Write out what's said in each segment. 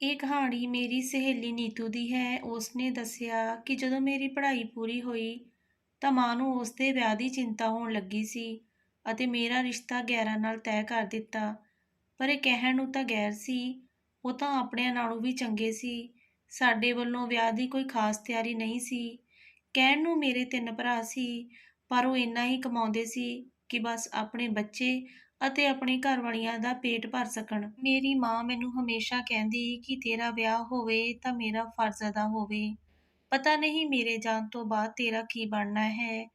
ਇਹ ਕਹਾਣੀ ਮੇਰੀ ਸਹੇਲੀ ਨੀਤੂ ਦੀ ਹੈ। ਉਸਨੇ ਦੱਸਿਆ ਕਿ ਜਦੋਂ ਮੇਰੀ ਪੜ੍ਹਾਈ ਪੂਰੀ ਹੋਈ ਤਾਂ ਮਾਂ ਨੂੰ ਉਸਦੇ ਵਿਆਹ ਦੀ ਚਿੰਤਾ ਹੋਣ ਲੱਗੀ ਸੀ ਅਤੇ ਮੇਰਾ ਰਿਸ਼ਤਾ ਗੈਰਾਂ ਨਾਲ ਤੈਅ ਕਰ ਦਿੱਤਾ। ਪਰ ਇਹ ਕਹਿਣ ਨੂੰ ਤਾਂ ਗੈਰ ਸੀ, ਉਹ ਤਾਂ ਆਪਣਿਆਂ ਨਾਲੋਂ ਵੀ ਚੰਗੇ ਸੀ। ਸਾਡੇ ਵੱਲੋਂ ਵਿਆਹ ਦੀ ਕੋਈ ਖਾਸ ਤਿਆਰੀ ਨਹੀਂ ਸੀ। ਕਹਿਣ ਨੂੰ ਮੇਰੇ 3 ਭਰਾ ਸੀ, ਪਰ ਉਹ ਇੰਨਾ ਹੀ ਕਮਾਉਂਦੇ ਸੀ ਕਿ ਬਸ ਆਪਣੇ ਬੱਚੇ ਅਤੇ ਆਪਣੀ ਘਰਵਾਲੀਆਂ ਦਾ ਪੇਟ ਭਰ ਸਕਣ। ਮੇਰੀ ਮਾਂ ਮੈਨੂੰ ਹਮੇਸ਼ਾ ਕਹਿੰਦੀ ਕਿ ਤੇਰਾ ਵਿਆਹ ਹੋਵੇ ਤਾਂ ਮੇਰਾ ਫਰਜ਼ ਅਦਾ ਹੋਵੇ। ਪਤਾ ਨਹੀਂ ਮੇਰੇ ਜਾਣ ਤੋਂ ਬਾਅਦ ਤੇਰਾ ਕੀ ਬਣਨਾ ਹੈ।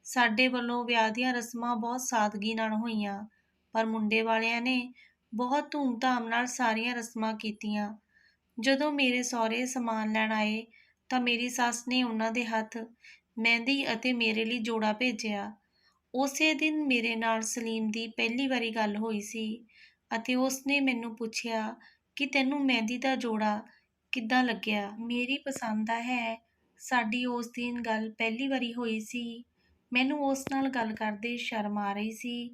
ਸਾਡੇ ਵੱਲੋਂ ਵਿਆਹ ਦੀਆਂ ਰਸਮਾਂ ਬਹੁਤ ਸਾਦਗੀ ਨਾਲ ਹੋਈਆਂ, ਪਰ ਮੁੰਡੇ ਵਾਲਿਆਂ ਨੇ ਬਹੁਤ ਧੂਮ-ਧਾਮ ਨਾਲ ਸਾਰੀਆਂ ਰਸਮਾਂ ਕੀਤੀਆਂ। ਜਦੋਂ ਮੇਰੇ ਸਹੁਰੇ ਸਮਾਨ ਲੈਣ ਆਏ ਤਾਂ ਮੇਰੀ ਸੱਸ ਨੇ ਉਹਨਾਂ ਦੇ ਹੱਥ ਮਹਿੰਦੀ ਅਤੇ ਮੇਰੇ ਲਈ ਜੋੜਾ ਭੇਜਿਆ। ਉਸੇ ਦਿਨ ਮੇਰੇ ਨਾਲ ਸਲੀਮ ਦੀ ਪਹਿਲੀ ਵਾਰੀ ਗੱਲ ਹੋਈ ਸੀ ਅਤੇ ਉਸਨੇ ਮੈਨੂੰ ਪੁੱਛਿਆ ਕਿ ਤੈਨੂੰ ਮਹਿੰਦੀ ਦਾ ਜੋੜਾ ਕਿੱਦਾਂ ਲੱਗਿਆ। ਮੇਰੀ ਪਸੰਦ ਦਾ ਹੈ। ਸਾਡੀ ਉਸ ਦਿਨ ਗੱਲ ਪਹਿਲੀ ਵਾਰੀ ਹੋਈ ਸੀ। ਮੈਨੂੰ ਉਸ ਨਾਲ ਗੱਲ ਕਰਦੇ ਸ਼ਰਮ ਆ ਰਹੀ ਸੀ।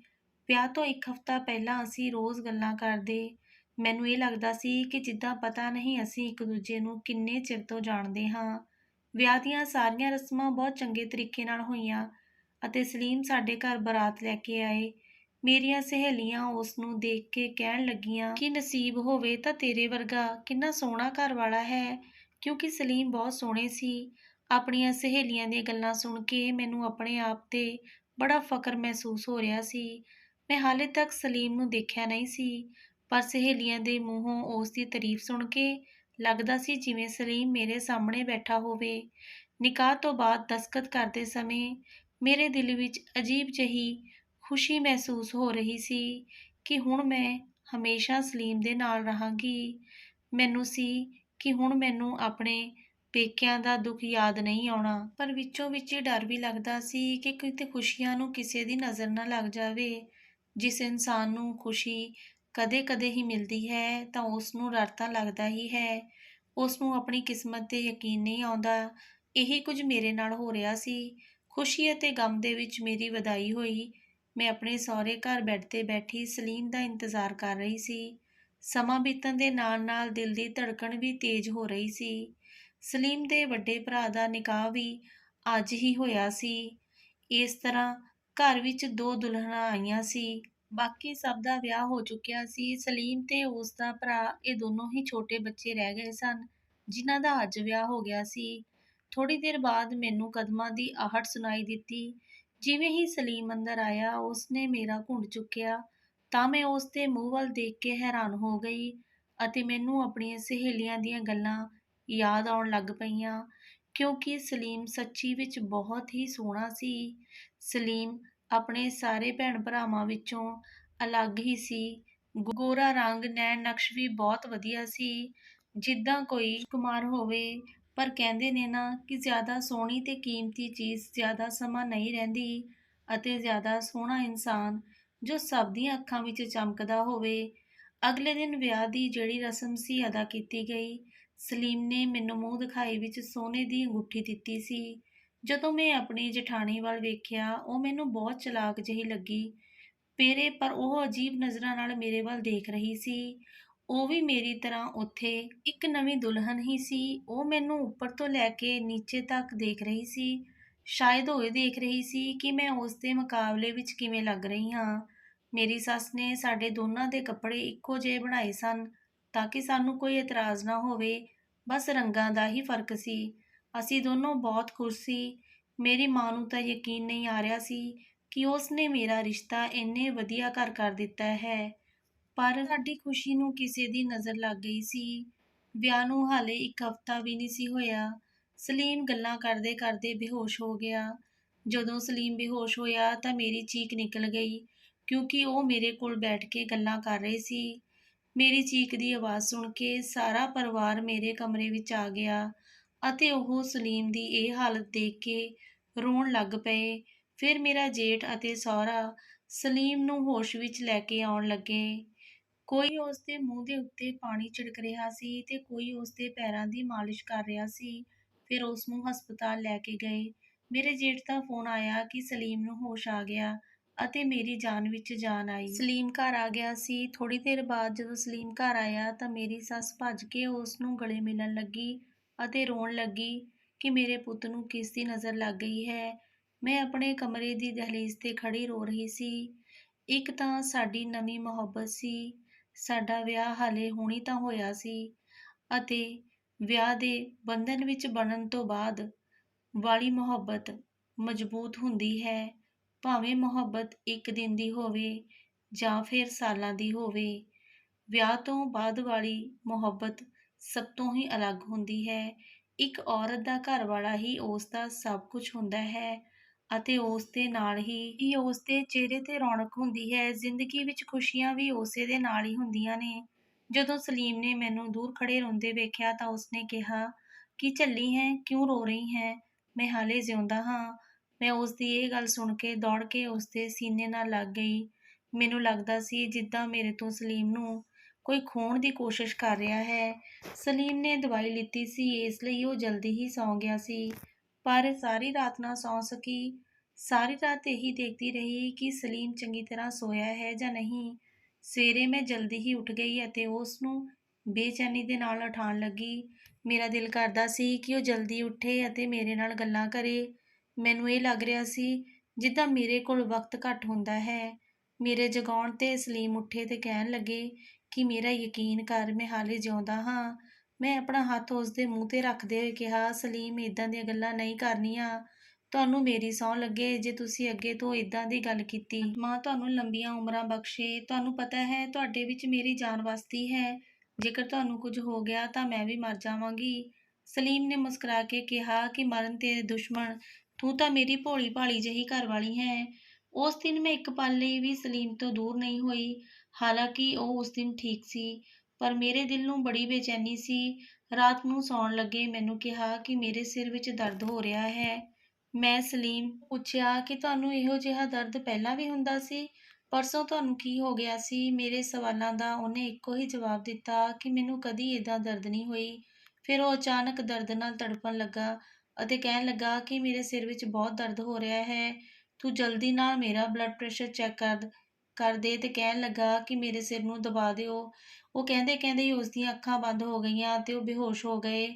ਵਿਆਹ ਤੋਂ 1 ਹਫ਼ਤਾ ਪਹਿਲਾਂ ਅਸੀਂ ਰੋਜ਼ ਗੱਲਾਂ ਕਰਦੇ। ਮੈਨੂੰ ਇਹ ਲੱਗਦਾ ਸੀ ਕਿ ਜਿੱਦਾਂ ਪਤਾ ਨਹੀਂ ਅਸੀਂ ਇੱਕ ਦੂਜੇ ਨੂੰ ਕਿੰਨੇ ਚਿਰ ਤੋਂ ਜਾਣਦੇ ਹਾਂ। ਵਿਆਹ ਦੀਆਂ ਸਾਰੀਆਂ ਰਸਮਾਂ ਬਹੁਤ ਚੰਗੇ ਤਰੀਕੇ ਨਾਲ ਹੋਈਆਂ ਅਤੇ ਸਲੀਮ ਸਾਡੇ ਘਰ ਬਰਾਤ ਲੈ ਕੇ ਆਏ। ਮੇਰੀਆਂ ਸਹੇਲੀਆਂ ਉਸ ਨੂੰ ਦੇਖ ਕੇ ਕਹਿਣ ਲੱਗੀਆਂ ਕਿ ਨਸੀਬ ਹੋਵੇ ਤਾਂ ਤੇਰੇ ਵਰਗਾ, ਕਿੰਨਾ ਸੋਹਣਾ ਘਰ ਵਾਲਾ ਹੈ, ਕਿਉਂਕਿ ਸਲੀਮ ਬਹੁਤ ਸੋਹਣੇ ਸੀ। ਆਪਣੀਆਂ ਸਹੇਲੀਆਂ ਦੀਆਂ ਗੱਲਾਂ ਸੁਣ ਕੇ ਮੈਨੂੰ ਆਪਣੇ ਆਪ 'ਤੇ ਬੜਾ ਫ਼ਖਰ ਮਹਿਸੂਸ ਹੋ ਰਿਹਾ ਸੀ। ਮੈਂ ਹਾਲੇ ਤੱਕ ਸਲੀਮ ਨੂੰ ਦੇਖਿਆ ਨਹੀਂ ਸੀ, ਪਰ ਸਹੇਲੀਆਂ ਦੇ ਮੂੰਹੋਂ ਉਸ ਦੀ ਤਾਰੀਫ਼ ਸੁਣ ਕੇ ਲੱਗਦਾ ਸੀ ਜਿਵੇਂ ਸਲੀਮ ਮੇਰੇ ਸਾਹਮਣੇ ਬੈਠਾ ਹੋਵੇ। ਨਿਕਾਹ ਤੋਂ ਬਾਅਦ ਦਸਤਖਤ ਕਰਦੇ ਸਮੇਂ ਮੇਰੇ ਦਿਲ ਵਿੱਚ ਅਜੀਬ ਜਿਹੀ ਖੁਸ਼ੀ ਮਹਿਸੂਸ ਹੋ ਰਹੀ ਸੀ ਕਿ ਹੁਣ ਮੈਂ ਹਮੇਸ਼ਾ ਸਲੀਮ ਦੇ ਨਾਲ ਰਹਾਂਗੀ। ਮੈਨੂੰ ਸੀ ਕਿ ਹੁਣ ਮੈਨੂੰ ਆਪਣੇ ਪੇਕਿਆਂ ਦਾ ਦੁੱਖ ਯਾਦ ਨਹੀਂ ਆਉਣਾ, ਪਰ ਵਿੱਚੋਂ ਵਿੱਚ ਡਰ ਵੀ ਲੱਗਦਾ ਸੀ ਕਿ ਕਿਤੇ ਖੁਸ਼ੀਆਂ ਨੂੰ ਕਿਸੇ ਦੀ ਨਜ਼ਰ ਨਾ ਲੱਗ ਜਾਵੇ। ਜਿਸ ਇਨਸਾਨ ਨੂੰ ਖੁਸ਼ੀ ਕਦੇ-ਕਦੇ ਹੀ ਮਿਲਦੀ ਹੈ ਤਾਂ ਉਸ ਨੂੰ ਡਰ ਤਾਂ ਲੱਗਦਾ ਹੀ ਹੈ। ਉਸ ਨੂੰ ਆਪਣੀ ਕਿਸਮਤ 'ਤੇ ਯਕੀਨ ਨਹੀਂ ਆਉਂਦਾ। ਇਹੀ ਕੁਝ ਮੇਰੇ ਨਾਲ ਹੋ ਰਿਹਾ ਸੀ। ਖੁਸ਼ੀ ਅਤੇ ਗਮ ਦੇ ਵਿੱਚ ਮੇਰੀ ਵਿਦਾਈ ਹੋਈ। ਮੈਂ ਆਪਣੇ ਸਹੁਰੇ ਘਰ ਬੈੱਡ 'ਤੇ ਬੈਠੀ ਸਲੀਮ ਦਾ ਇੰਤਜ਼ਾਰ ਕਰ ਰਹੀ ਸੀ। ਸਮਾਂ ਬੀਤਣ ਦੇ ਨਾਲ-ਨਾਲ ਦਿਲ ਦੀ ਧੜਕਣ ਵੀ ਤੇਜ਼ ਹੋ ਰਹੀ ਸੀ। ਸਲੀਮ ਦੇ ਵੱਡੇ ਭਰਾ ਦਾ ਨਿਕਾਹ ਵੀ ਅੱਜ ਹੀ ਹੋਇਆ ਸੀ। ਇਸ ਤਰ੍ਹਾਂ ਘਰ ਵਿੱਚ 2 ਦੁਲਹਨਾਂ ਆਈਆਂ ਸੀ। ਬਾਕੀ ਸਭ ਦਾ ਵਿਆਹ ਹੋ ਚੁੱਕਿਆ ਸੀ। ਸਲੀਮ ਤੇ ਉਸ ਦਾ ਭਰਾ, ਇਹ ਦੋਨੋਂ ਹੀ ਛੋਟੇ ਬੱਚੇ ਰਹਿ ਗਏ ਸਨ, ਜਿਨ੍ਹਾਂ ਦਾ ਅੱਜ ਵਿਆਹ ਹੋ ਗਿਆ ਸੀ। ਥੋੜ੍ਹੀ ਦੇਰ ਬਾਅਦ ਮੈਨੂੰ ਕਦਮਾਂ ਦੀ ਆਹਟ ਸੁਣਾਈ ਦਿੱਤੀ। ਜਿਵੇਂ ਹੀ ਸਲੀਮ ਅੰਦਰ ਆਇਆ, ਉਸਨੇ ਮੇਰਾ ਘੁੰਡ ਚੁੱਕਿਆ ਤਾਂ ਮੈਂ ਉਸ ਦੇ ਮੂੰਹ ਵੱਲ ਦੇਖ ਕੇ ਹੈਰਾਨ ਹੋ ਗਈ ਅਤੇ ਮੈਨੂੰ ਆਪਣੀਆਂ ਸਹੇਲੀਆਂ ਦੀਆਂ ਗੱਲਾਂ ਯਾਦ ਆਉਣ ਲੱਗ ਪਈਆਂ, ਕਿਉਂਕਿ ਸਲੀਮ ਸੱਚੀ ਵਿੱਚ ਬਹੁਤ ਹੀ ਸੋਹਣਾ ਸੀ। ਸਲੀਮ ਆਪਣੇ ਸਾਰੇ ਭੈਣ ਭਰਾਵਾਂ ਵਿੱਚੋਂ ਅਲੱਗ ਹੀ ਸੀ। ਗੋਰਾ ਰੰਗ, ਨੈਣ ਨਕਸ਼ ਵੀ ਬਹੁਤ ਵਧੀਆ ਸੀ, ਜਿੱਦਾਂ ਕੋਈ ਕੁਮਾਰ ਹੋਵੇ। ਪਰ ਕਹਿੰਦੇ ਨੇ ਨਾ ਕਿ ਜ਼ਿਆਦਾ ਸੋਹਣੀ ਤੇ ਕੀਮਤੀ ਚੀਜ਼ ਜ਼ਿਆਦਾ ਸਮਾਂ ਨਹੀਂ ਰਹਿੰਦੀ, ਅਤੇ ਜ਼ਿਆਦਾ ਸੋਹਣਾ ਇਨਸਾਨ ਜੋ ਸਭ ਦੀਆਂ ਅੱਖਾਂ ਵਿੱਚ ਚਮਕਦਾ ਹੋਵੇ। ਅਗਲੇ ਦਿਨ ਵਿਆਹ ਦੀ ਜਿਹੜੀ ਰਸਮ ਸੀ ਅਦਾ ਕੀਤੀ ਗਈ। ਸਲੀਮ ਨੇ ਮੈਨੂੰ ਮੂੰਹ ਦਿਖਾਈ ਵਿੱਚ ਸੋਨੇ ਦੀ ਅੰਗੂਠੀ ਦਿੱਤੀ ਸੀ। ਜਦੋਂ ਮੈਂ ਆਪਣੀ ਜਠਾਣੀ ਵੱਲ ਵੇਖਿਆ, ਉਹ ਮੈਨੂੰ ਬਹੁਤ ਚਲਾਕ ਜਿਹੀ ਲੱਗੀ ਪਰ ਉਹ ਅਜੀਬ ਨਜ਼ਰਾਂ ਨਾਲ ਮੇਰੇ ਵੱਲ ਦੇਖ ਰਹੀ ਸੀ। ਉਹ ਵੀ ਮੇਰੀ ਤਰ੍ਹਾਂ ਉੱਥੇ ਇੱਕ ਨਵੀਂ ਦੁਲਹਨ ਹੀ ਸੀ। ਉਹ ਮੈਨੂੰ ਉੱਪਰ ਤੋਂ ਲੈ ਕੇ ਨੀਚੇ ਤੱਕ ਦੇਖ ਰਹੀ ਸੀ। ਸ਼ਾਇਦ ਉਹ ਇਹ ਦੇਖ ਰਹੀ ਸੀ ਕਿ ਮੈਂ ਉਸ ਦੇ ਮੁਕਾਬਲੇ ਵਿੱਚ ਕਿਵੇਂ ਲੱਗ ਰਹੀ ਹਾਂ। ਮੇਰੀ ਸੱਸ ਨੇ ਸਾਡੇ ਦੋਨਾਂ ਦੇ ਕੱਪੜੇ ਇੱਕੋ ਜਿਹੇ ਬਣਾਏ ਸਨ ਤਾਂ ਕਿ ਸਾਨੂੰ ਕੋਈ ਇਤਰਾਜ਼ ਨਾ ਹੋਵੇ। ਬਸ ਰੰਗਾਂ ਦਾ ਹੀ ਫਰਕ ਸੀ। ਅਸੀਂ ਦੋਨੋਂ ਬਹੁਤ ਖੁਸ਼ ਸੀ। ਮੇਰੀ ਮਾਂ ਨੂੰ ਤਾਂ ਯਕੀਨ ਨਹੀਂ ਆ ਰਿਹਾ ਸੀ ਕਿ ਉਸ ਨੇ ਮੇਰਾ ਰਿਸ਼ਤਾ ਇੰਨੇ ਵਧੀਆ ਘਰ ਕਰ ਦਿੱਤਾ ਹੈ, ਪਰ ਸਾਡੀ ਖੁਸ਼ੀ ਨੂੰ ਕਿਸੇ ਦੀ ਨਜ਼ਰ ਲੱਗ ਗਈ ਸੀ। ਵਿਆਹ ਨੂੰ ਹਾਲੇ 1 ਹਫ਼ਤਾ ਵੀ ਨਹੀਂ ਸੀ ਹੋਇਆ। ਸਲੀਮ ਗੱਲਾਂ ਕਰਦੇ-ਕਰਦੇ ਬੇਹੋਸ਼ ਹੋ ਗਿਆ। ਜਦੋਂ ਸਲੀਮ ਬੇਹੋਸ਼ ਹੋਇਆ ਤਾਂ ਮੇਰੀ ਚੀਕ ਨਿਕਲ ਗਈ, ਕਿਉਂਕਿ ਉਹ ਮੇਰੇ ਕੋਲ ਬੈਠ ਕੇ ਗੱਲਾਂ ਕਰ ਰਹੇ ਸੀ। ਮੇਰੀ ਚੀਕ ਦੀ ਆਵਾਜ਼ ਸੁਣ ਕੇ ਸਾਰਾ ਪਰਿਵਾਰ ਮੇਰੇ ਕਮਰੇ ਵਿੱਚ ਆ ਗਿਆ ਅਤੇ ਉਹ ਸਲੀਮ ਦੀ ਇਹ ਹਾਲਤ ਦੇਖ ਕੇ ਰੋਣ ਲੱਗ ਪਏ। ਫਿਰ ਮੇਰਾ ਜੇਠ ਅਤੇ ਸਹੁਰਾ ਸਲੀਮ ਨੂੰ ਹੋਸ਼ ਵਿੱਚ ਲੈ ਕੇ ਆਉਣ ਲੱਗੇ। ਕੋਈ ਉਸ ਦੇ ਮੂੰਹ ਦੇ ਉੱਤੇ ਪਾਣੀ ਛਿੜਕ ਰਿਹਾ ਸੀ ਤੇ ਕੋਈ ਉਸ ਦੇ ਪੈਰਾਂ ਦੀ ਮਾਲਿਸ਼ ਕਰ ਰਿਹਾ ਸੀ। ਫਿਰ ਉਸ ਨੂੰ ਹਸਪਤਾਲ ਲੈ ਕੇ ਗਏ। ਮੇਰੇ ਜੇਠ ਦਾ ਫ਼ੋਨ ਆਇਆ ਕਿ ਸਲੀਮ ਨੂੰ ਹੋਸ਼ ਆ ਗਿਆ ਅਤੇ ਮੇਰੀ ਜਾਨ ਵਿੱਚ ਜਾਨ ਆਈ। ਸਲੀਮ ਘਰ ਆ ਗਿਆ ਸੀ। ਥੋੜ੍ਹੀ ਦੇਰ ਬਾਅਦ ਜਦੋਂ ਸਲੀਮ ਘਰ ਆਇਆ ਤਾਂ ਮੇਰੀ ਸੱਸ ਭੱਜ ਕੇ ਉਸ ਨੂੰ ਗਲੇ ਮਿਲਣ ਲੱਗੀ ਅਤੇ ਰੋਣ ਲੱਗੀ ਕਿ ਮੇਰੇ ਪੁੱਤ ਨੂੰ ਕਿਸ ਦੀ ਨਜ਼ਰ ਲੱਗ ਗਈ ਹੈ। ਮੈਂ ਆਪਣੇ ਕਮਰੇ ਦੀ ਦਹਲੀਜ਼ 'ਤੇ ਖੜ੍ਹੀ ਰੋ ਰਹੀ ਸੀ। ਇੱਕ ਤਾਂ ਸਾਡੀ ਨਵੀਂ ਮੁਹੱਬਤ ਸੀ, ਸਾਡਾ ਵਿਆਹ ਹਾਲੇ ਹੁਣੀ ਤਾਂ ਹੋਇਆ ਸੀ ਅਤੇ ਵਿਆਹ ਦੇ ਬੰਧਨ ਵਿੱਚ ਬਣਨ ਤੋਂ ਬਾਅਦ ਵਾਲੀ ਮੁਹੱਬਤ ਮਜ਼ਬੂਤ ਹੁੰਦੀ ਹੈ, ਭਾਵੇਂ ਮੁਹੱਬਤ ਇੱਕ ਦਿਨ ਦੀ ਹੋਵੇ ਜਾਂ ਫਿਰ ਸਾਲਾਂ ਦੀ ਹੋਵੇ। ਵਿਆਹ ਤੋਂ ਬਾਅਦ ਵਾਲੀ ਮੁਹੱਬਤ ਸਭ ਤੋਂ ਹੀ ਅਲੱਗ ਹੁੰਦੀ ਹੈ। ਇੱਕ ਔਰਤ ਦਾ ਘਰ ਵਾਲਾ ਹੀ ਉਸ ਦਾ ਸਭ ਕੁਝ ਹੁੰਦਾ ਹੈ ਅਤੇ ਉਸ ਦੇ ਨਾਲ ਹੀ ਉਸ ਦੇ ਚਿਹਰੇ 'ਤੇ ਰੌਣਕ ਹੁੰਦੀ ਹੈ। ਜ਼ਿੰਦਗੀ ਵਿੱਚ ਖੁਸ਼ੀਆਂ ਵੀ ਉਸੇ ਦੇ ਨਾਲ ਹੀ ਹੁੰਦੀਆਂ ਨੇ। ਜਦੋਂ ਸਲੀਮ ਨੇ ਮੈਨੂੰ ਦੂਰ ਖੜੇ ਰੋਂਦੇ ਵੇਖਿਆ ਤਾਂ ਉਸਨੇ ਕਿਹਾ, ਕੀ ਝੱਲੀ ਹੈ, ਕਿਉਂ ਰੋ ਰਹੀ ਹੈ? ਮੈਂ ਹਾਲੇ ਜਿਉਂਦਾ ਹਾਂ। ਮੈਂ ਉਸ ਦੀ ਇਹ ਗੱਲ ਸੁਣ ਕੇ ਦੌੜ ਕੇ ਉਸ ਦੇ ਸੀਨੇ ਨਾਲ ਲੱਗ ਗਈ। ਮੈਨੂੰ ਲੱਗਦਾ ਸੀ ਜਿੱਦਾਂ ਮੇਰੇ ਤੋਂ ਸਲੀਮ ਨੂੰ ਕੋਈ ਖੋਹਣ ਦੀ ਕੋਸ਼ਿਸ਼ ਕਰ ਰਿਹਾ ਹੈ। ਸਲੀਮ ਨੇ ਦਵਾਈ ਲਿੱਤੀ ਸੀ, ਇਸ ਲਈ ਉਹ ਜਲਦੀ ਹੀ ਸੌਂ ਗਿਆ ਸੀ, ਪਰ ਸਾਰੀ ਰਾਤ ਨਾ ਸੌਂ ਸਕੀ। ਸਾਰੀ ਰਾਤ ਇਹੀ ਦੇਖਦੀ ਰਹੀ ਕਿ ਸਲੀਮ ਚੰਗੀ ਤਰ੍ਹਾਂ ਸੋਇਆ ਹੈ ਜਾਂ ਨਹੀਂ। ਸਵੇਰੇ ਮੈਂ ਜਲਦੀ ਹੀ ਉੱਠ ਗਈ ਅਤੇ ਉਸ ਨੂੰ ਬੇਚੈਨੀ ਦੇ ਨਾਲ ਉਠਾਉਣ ਲੱਗੀ। ਮੇਰਾ ਦਿਲ ਕਰਦਾ ਸੀ ਕਿ ਉਹ ਜਲਦੀ ਉੱਠੇ ਅਤੇ ਮੇਰੇ ਨਾਲ ਗੱਲਾਂ ਕਰੇ। ਮੈਨੂੰ ਇਹ ਲੱਗ ਰਿਹਾ ਸੀ ਜਿੱਦਾਂ ਮੇਰੇ ਕੋਲ ਵਕਤ ਘੱਟ ਹੁੰਦਾ ਹੈ। ਮੇਰੇ ਜਗਾਉਣ 'ਤੇ ਸਲੀਮ ਉੱਠੇ ਤੇ ਕਹਿਣ ਲੱਗੇ ਕਿ ਮੇਰਾ ਯਕੀਨ ਕਰ, ਮੈਂ ਹਾਲੇ ਜਿਉਂਦਾ ਹਾਂ। ਮੈਂ ਆਪਣਾ ਹੱਥ ਉਸ ਦੇ ਮੂੰਹ 'ਤੇ ਰੱਖਦੇ ਹੋਏ ਕਿਹਾ, ਸਲੀਮ ਇੱਦਾਂ ਦੀਆਂ ਗੱਲਾਂ ਨਹੀਂ ਕਰਨੀਆਂ। ਤੁਹਾਨੂੰ ਮੇਰੀ ਸਹੁੰ ਲੱਗੇ ਜੇ ਤੁਸੀਂ ਅੱਗੇ ਤੋਂ ਇੱਦਾਂ ਦੀ ਗੱਲ ਕੀਤੀ। ਮਾਂ ਤੁਹਾਨੂੰ ਲੰਬੀਆਂ ਉਮਰਾਂ ਬਖਸ਼ੇ। ਤੁਹਾਨੂੰ ਪਤਾ ਹੈ ਤੁਹਾਡੇ ਵਿੱਚ ਮੇਰੀ ਜਾਨ ਵਸਦੀ ਹੈ। ਜੇਕਰ ਤੁਹਾਨੂੰ ਕੁਝ ਹੋ ਗਿਆ ਤਾਂ ਮੈਂ ਵੀ ਮਰ ਜਾਵਾਂਗੀ। ਸਲੀਮ ਨੇ ਮੁਸਕਰਾ ਕੇ ਕਿਹਾ ਕਿ ਮਰਨ ਤੇਰੇ ਦੁਸ਼ਮਣ, ਤੂੰ ਤਾਂ ਮੇਰੀ ਭੋਲੀ ਭਾਲੀ ਜਿਹੀ ਘਰਵਾਲੀ ਹੈ। ਉਸ ਦਿਨ ਮੈਂ ਇੱਕ ਪਲ ਲਈ ਵੀ ਸਲੀਮ ਤੋਂ ਦੂਰ ਨਹੀਂ ਹੋਈ। ਹਾਲਾਂਕਿ ਉਹ ਉਸ ਦਿਨ ਠੀਕ ਸੀ, ਪਰ ਮੇਰੇ ਦਿਲ ਨੂੰ ਬੜੀ ਬੇਚੈਨੀ ਸੀ। ਰਾਤ ਨੂੰ ਸੌਣ ਲੱਗੇ ਮੈਨੂੰ ਕਿਹਾ ਕਿ ਮੇਰੇ ਸਿਰ ਵਿੱਚ ਦਰਦ ਹੋ ਰਿਹਾ ਹੈ। ਮੈਂ ਸਲੀਮ ਪੁੱਛਿਆ ਕਿ ਤੁਹਾਨੂੰ ਇਹੋ ਜਿਹਾ ਦਰਦ ਪਹਿਲਾਂ ਵੀ ਹੁੰਦਾ ਸੀ? ਪਰਸੋਂ ਤੁਹਾਨੂੰ ਕੀ ਹੋ ਗਿਆ ਸੀ? ਮੇਰੇ ਸਵਾਲਾਂ ਦਾ ਉਹਨੇ ਇੱਕੋ ਹੀ ਜਵਾਬ ਦਿੱਤਾ ਕਿ ਮੈਨੂੰ ਕਦੀ ਏਦਾਂ ਦਰਦ ਨਹੀਂ ਹੋਈ। ਫਿਰ ਉਹ ਅਚਾਨਕ ਦਰਦ ਨਾਲ ਤੜਫਣ ਲੱਗਾ ਅਤੇ ਕਹਿਣ ਲੱਗਾ ਕਿ ਮੇਰੇ ਸਿਰ ਵਿੱਚ ਬਹੁਤ ਦਰਦ ਹੋ ਰਿਹਾ ਹੈ, ਤੂੰ ਜਲਦੀ ਨਾਲ ਮੇਰਾ ਬਲੱਡ ਪ੍ਰੈਸ਼ਰ ਚੈੱਕ ਕਰ ਦੇ ਤੇ ਕਹਿਣ ਲੱਗਾ ਕਿ ਮੇਰੇ ਸਿਰ ਨੂੰ ਦਬਾ ਦਿਓ। ਉਹ ਕਹਿੰਦੇ ਕਹਿੰਦੇ ਹੀ ਉਸ ਦੀਆਂ ਅੱਖਾਂ ਬੰਦ ਹੋ ਗਈਆਂ ਤੇ ਉਹ ਬੇਹੋਸ਼ ਹੋ ਗਏ।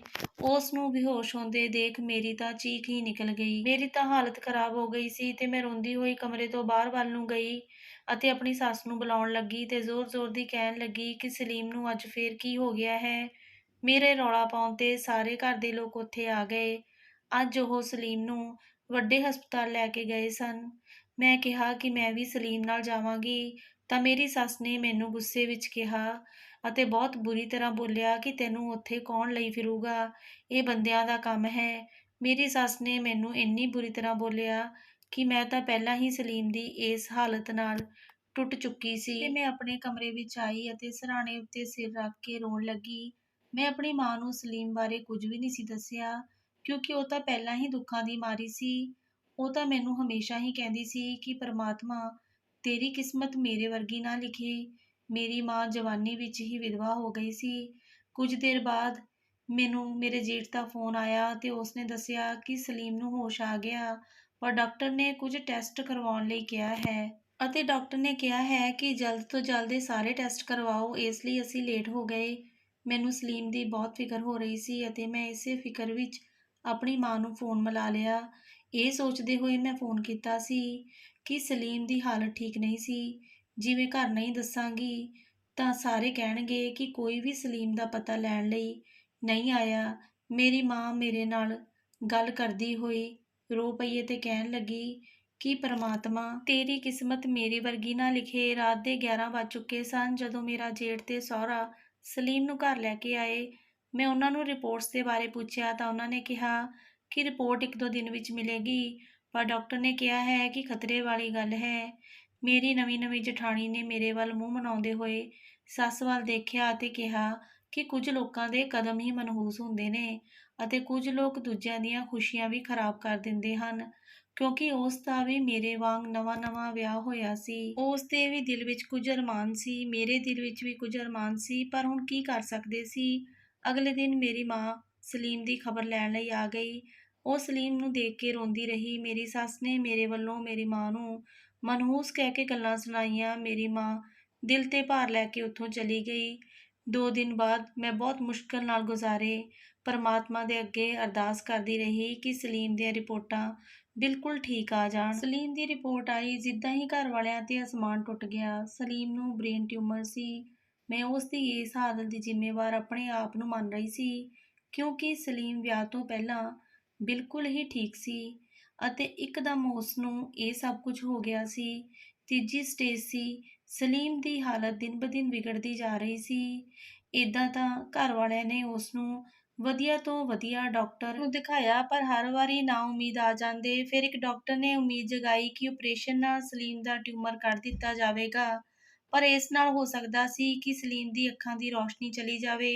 ਉਸ ਨੂੰ ਬੇਹੋਸ਼ ਹੁੰਦੇ ਦੇਖ ਮੇਰੀ ਤਾਂ ਚੀਖ ਹੀ ਨਿਕਲ ਗਈ। ਮੇਰੀ ਤਾਂ ਹਾਲਤ ਖਰਾਬ ਹੋ ਗਈ ਸੀ ਤੇ ਮੈਂ ਰੋਂਦੀ ਹੋਈ ਕਮਰੇ ਤੋਂ ਬਾਹਰ ਵੱਲ ਨੂੰ ਗਈ ਅਤੇ ਆਪਣੀ ਸੱਸ ਨੂੰ ਬੁਲਾਉਣ ਲੱਗੀ ਤੇ ਜ਼ੋਰ-ਜ਼ੋਰ ਦੀ ਕਹਿਣ ਲੱਗੀ ਕਿ ਸਲੀਮ ਨੂੰ ਅੱਜ ਫੇਰ ਕੀ ਹੋ ਗਿਆ ਹੈ। ਮੇਰੇ ਰੌਲਾ ਪਾਉਣ 'ਤੇ ਸਾਰੇ ਘਰ ਦੇ ਲੋਕ ਉੱਥੇ ਆ ਗਏ। ਅੱਜ ਉਹ ਸਲੀਮ ਨੂੰ ਵੱਡੇ ਹਸਪਤਾਲ ਲੈ ਕੇ ਗਏ ਸਨ। ਮੈਂ ਕਿਹਾ ਕਿ ਮੈਂ ਵੀ ਸਲੀਮ ਨਾਲ ਜਾਵਾਂਗੀ ਤਾਂ ਮੇਰੀ ਸੱਸ ਨੇ ਮੈਨੂੰ ਗੁੱਸੇ ਵਿੱਚ ਕਿਹਾ ਅਤੇ ਬਹੁਤ ਬੁਰੀ ਤਰ੍ਹਾਂ ਬੋਲਿਆ ਕਿ ਤੈਨੂੰ ਉੱਥੇ ਕੌਣ ਲਈ ਫਿਰੂਗਾ, ਇਹ ਬੰਦਿਆਂ ਦਾ ਕੰਮ ਹੈ। ਮੇਰੀ ਸੱਸ ਨੇ ਮੈਨੂੰ ਇੰਨੀ ਬੁਰੀ ਤਰ੍ਹਾਂ ਬੋਲਿਆ ਕਿ ਮੈਂ ਤਾਂ ਪਹਿਲਾਂ ਹੀ ਸਲੀਮ ਦੀ ਇਸ ਹਾਲਤ ਨਾਲ ਟੁੱਟ ਚੁੱਕੀ ਸੀ ਤੇ ਮੈਂ ਆਪਣੇ ਕਮਰੇ ਵਿੱਚ ਆਈ ਅਤੇ ਸਿਰਹਾਣੇ ਉੱਤੇ ਸਿਰ ਰੱਖ ਕੇ ਰੋਣ ਲੱਗੀ। ਮੈਂ ਆਪਣੀ ਮਾਂ ਨੂੰ ਸਲੀਮ ਬਾਰੇ ਕੁਝ ਵੀ ਨਹੀਂ ਸੀ ਦੱਸਿਆ, ਕਿਉਂਕਿ ਉਹ ਤਾਂ ਪਹਿਲਾਂ ਹੀ ਦੁੱਖਾਂ ਦੀ ਮਾਰੀ ਸੀ। ਉਹ ਤਾਂ ਮੈਨੂੰ ਹਮੇਸ਼ਾ ਹੀ ਕਹਿੰਦੀ ਸੀ ਕਿ ਪਰਮਾਤਮਾ ਤੇਰੀ ਕਿਸਮਤ ਮੇਰੇ ਵਰਗੀ ਨਾ ਲਿਖੇ। ਮੇਰੀ ਮਾਂ ਜਵਾਨੀ ਵਿੱਚ ਹੀ ਵਿਧਵਾ ਹੋ ਗਈ ਸੀ। ਕੁਝ ਦੇਰ ਬਾਅਦ ਮੈਨੂੰ ਮੇਰੇ ਜੇਠ ਦਾ ਫੋਨ ਆਇਆ ਤੇ ਉਸਨੇ ਦੱਸਿਆ ਕਿ ਸਲੀਮ ਨੂੰ ਹੋਸ਼ ਆ ਗਿਆ, ਪਰ ਡਾਕਟਰ ਨੇ ਕੁਝ ਟੈਸਟ ਕਰਵਾਉਣ ਲਈ ਕਿਹਾ ਹੈ ਅਤੇ ਡਾਕਟਰ ਨੇ ਕਿਹਾ ਹੈ ਕਿ ਜਲਦ ਤੋਂ ਜਲਦ ਇਹ ਸਾਰੇ ਟੈਸਟ ਕਰਵਾਓ, ਇਸ ਲਈ ਅਸੀਂ ਲੇਟ ਹੋ ਗਏ। ਮੈਨੂੰ ਸਲੀਮ ਦੀ ਬਹੁਤ ਫਿਕਰ ਹੋ ਰਹੀ ਸੀ ਅਤੇ ਮੈਂ ਇਸੇ ਫਿਕਰ ਵਿੱਚ ਆਪਣੀ ਮਾਂ ਨੂੰ ਫੋਨ ਮਿਲਾ ਲਿਆ। ਇਹ ਸੋਚਦੇ ਹੋਏ ਮੈਂ ਫੋਨ ਕੀਤਾ ਸੀ ਕਿ ਸਲੀਮ ਦੀ ਹਾਲਤ ਠੀਕ ਨਹੀਂ ਸੀ। ਜਿਵੇਂ ਘਰ ਨਹੀਂ ਦੱਸਾਂਗੀ ਤਾਂ ਸਾਰੇ ਕਹਿਣਗੇ ਕਿ ਕੋਈ ਵੀ ਸਲੀਮ ਦਾ ਪਤਾ ਲੈਣ ਲਈ ਨਹੀਂ ਆਇਆ। ਮੇਰੀ ਮਾਂ ਮੇਰੇ ਨਾਲ ਗੱਲ ਕਰਦੀ ਹੋਈ ਰੋ ਪਈ ਅਤੇ ਕਹਿਣ ਲੱਗੀ ਕਿ ਪਰਮਾਤਮਾ ਤੇਰੀ ਕਿਸਮਤ ਮੇਰੇ ਵਰਗੀ ਨਾ ਲਿਖੇ। ਰਾਤ ਦੇ 11 ਵੱਜ ਚੁੱਕੇ ਸਨ ਜਦੋਂ ਮੇਰਾ ਜੇਠ ਤੇ ਸਹੁਰਾ ਸਲੀਮ ਨੂੰ ਘਰ ਲੈ ਕੇ ਆਏ। ਮੈਂ ਉਹਨਾਂ ਨੂੰ ਰਿਪੋਰਟਸ ਦੇ ਬਾਰੇ ਪੁੱਛਿਆ ਤਾਂ ਉਹਨਾਂ ਨੇ ਕਿਹਾ ਕਿ ਰਿਪੋਰਟ 1-2 ਦਿਨ ਵਿੱਚ ਮਿਲੇਗੀ, ਪਰ ਡਾਕਟਰ ਨੇ ਕਿਹਾ ਹੈ ਕਿ ਖਤਰੇ ਵਾਲੀ ਗੱਲ ਹੈ। ਮੇਰੀ ਨਵੀਂ ਜਠਾਣੀ ਨੇ ਮੇਰੇ ਵੱਲ ਮੂੰਹ ਬਣਾਉਂਦੇ ਹੋਏ ਸੱਸ ਵੱਲ ਦੇਖਿਆ ਅਤੇ ਕਿਹਾ ਕਿ ਕੁਝ ਲੋਕਾਂ ਦੇ ਕਦਮ ਹੀ ਮਨਹੂਸ ਹੁੰਦੇ ਨੇ ਅਤੇ ਕੁਝ ਲੋਕ ਦੂਜਿਆਂ ਦੀਆਂ ਖੁਸ਼ੀਆਂ ਵੀ ਖਰਾਬ ਕਰ ਦਿੰਦੇ ਹਨ। ਕਿਉਂਕਿ ਉਸ ਦਾ ਵੀ ਮੇਰੇ ਵਾਂਗ ਨਵਾਂ ਵਿਆਹ ਹੋਇਆ ਸੀ। ਉਸ ਦੇ ਵੀ ਦਿਲ ਵਿੱਚ ਕੁਝ ਅਰਮਾਨ ਸੀ, ਮੇਰੇ ਦਿਲ ਵਿੱਚ ਵੀ ਕੁਝ ਅਰਮਾਨ ਸੀ, ਪਰ ਹੁਣ ਕੀ ਕਰ ਸਕਦੇ ਸੀ। ਅਗਲੇ ਦਿਨ ਮੇਰੀ ਮਾਂ ਸਲੀਮ ਦੀ ਖਬਰ ਲੈਣ ਲਈ ਆ ਗਈ। ਉਹ ਸਲੀਮ ਨੂੰ ਦੇਖ ਕੇ ਰੋਂਦੀ ਰਹੀ। ਮੇਰੀ ਸੱਸ ਨੇ ਮੇਰੇ ਵੱਲੋਂ ਮੇਰੀ ਮਾਂ ਨੂੰ ਮਨਹੂਸ ਕਹਿ ਕੇ ਗੱਲਾਂ ਸੁਣਾਈਆਂ। ਮੇਰੀ ਮਾਂ ਦਿਲ 'ਤੇ ਭਾਰ ਲੈ ਕੇ ਉੱਥੋਂ ਚਲੀ ਗਈ। 2 ਦਿਨ ਬਾਅਦ ਮੈਂ ਬਹੁਤ ਮੁਸ਼ਕਲ ਨਾਲ ਗੁਜ਼ਾਰੇ। ਪਰਮਾਤਮਾ ਦੇ ਅੱਗੇ ਅਰਦਾਸ ਕਰਦੀ ਰਹੀ ਕਿ ਸਲੀਮ ਦੀਆਂ ਰਿਪੋਰਟਾਂ ਬਿਲਕੁਲ ਠੀਕ ਆ ਜਾਣ। ਸਲੀਮ ਦੀ ਰਿਪੋਰਟ ਆਈ, ਜਿੱਦਾਂ ਹੀ ਘਰ ਵਾਲਿਆਂ 'ਤੇ ਅਸਮਾਨ ਟੁੱਟ ਗਿਆ। ਸਲੀਮ ਨੂੰ ਬ੍ਰੇਨ ਟਿਊਮਰ ਸੀ। ਮੈਂ ਉਸ ਦੀ ਇਸ ਹਾਲਤ ਦੀ ਜ਼ਿੰਮੇਵਾਰ ਆਪਣੇ ਆਪ ਨੂੰ ਮੰਨ ਰਹੀ ਸੀ, ਕਿਉਂਕਿ ਸਲੀਮ ਵਿਆਹ ਤੋਂ ਪਹਿਲਾਂ ਬਿਲਕੁਲ ਹੀ ਠੀਕ ਸੀ ਅਤੇ ਇੱਕਦਮ ਉਸ ਨੂੰ ਇਹ ਸਭ ਕੁਝ ਹੋ ਗਿਆ ਸੀ। ਤੀਜੀ ਸਟੇਜ ਸੀ। ਸਲੀਮ ਦੀ ਹਾਲਤ ਦਿਨ-ਬ-ਦਿਨ ਵਿਗੜਦੀ ਜਾ ਰਹੀ ਸੀ। ਏਦਾਂ ਤਾਂ ਘਰ ਵਾਲਿਆਂ ਨੇ ਉਸ ਨੂੰ ਵਧੀਆ ਤੋਂ ਵਧੀਆ ਡਾਕਟਰ ਨੂੰ ਦਿਖਾਇਆ, ਪਰ ਹਰ ਵਾਰੀ ਨਾਉਮੀਦ ਆ ਜਾਂਦੇ। ਫਿਰ ਇੱਕ ਡਾਕਟਰ ਨੇ ਉਮੀਦ ਜਗਾਈ ਕਿ ਆਪਰੇਸ਼ਨ ਨਾਲ ਸਲੀਮ ਦਾ ਟਿਊਮਰ ਕੱਢ ਦਿੱਤਾ ਜਾਵੇਗਾ, ਪਰ ਇਸ ਨਾਲ ਹੋ ਸਕਦਾ ਸੀ ਕਿ ਸਲੀਮ ਦੀ ਅੱਖਾਂ ਦੀ ਰੌਸ਼ਨੀ ਚਲੀ ਜਾਵੇ,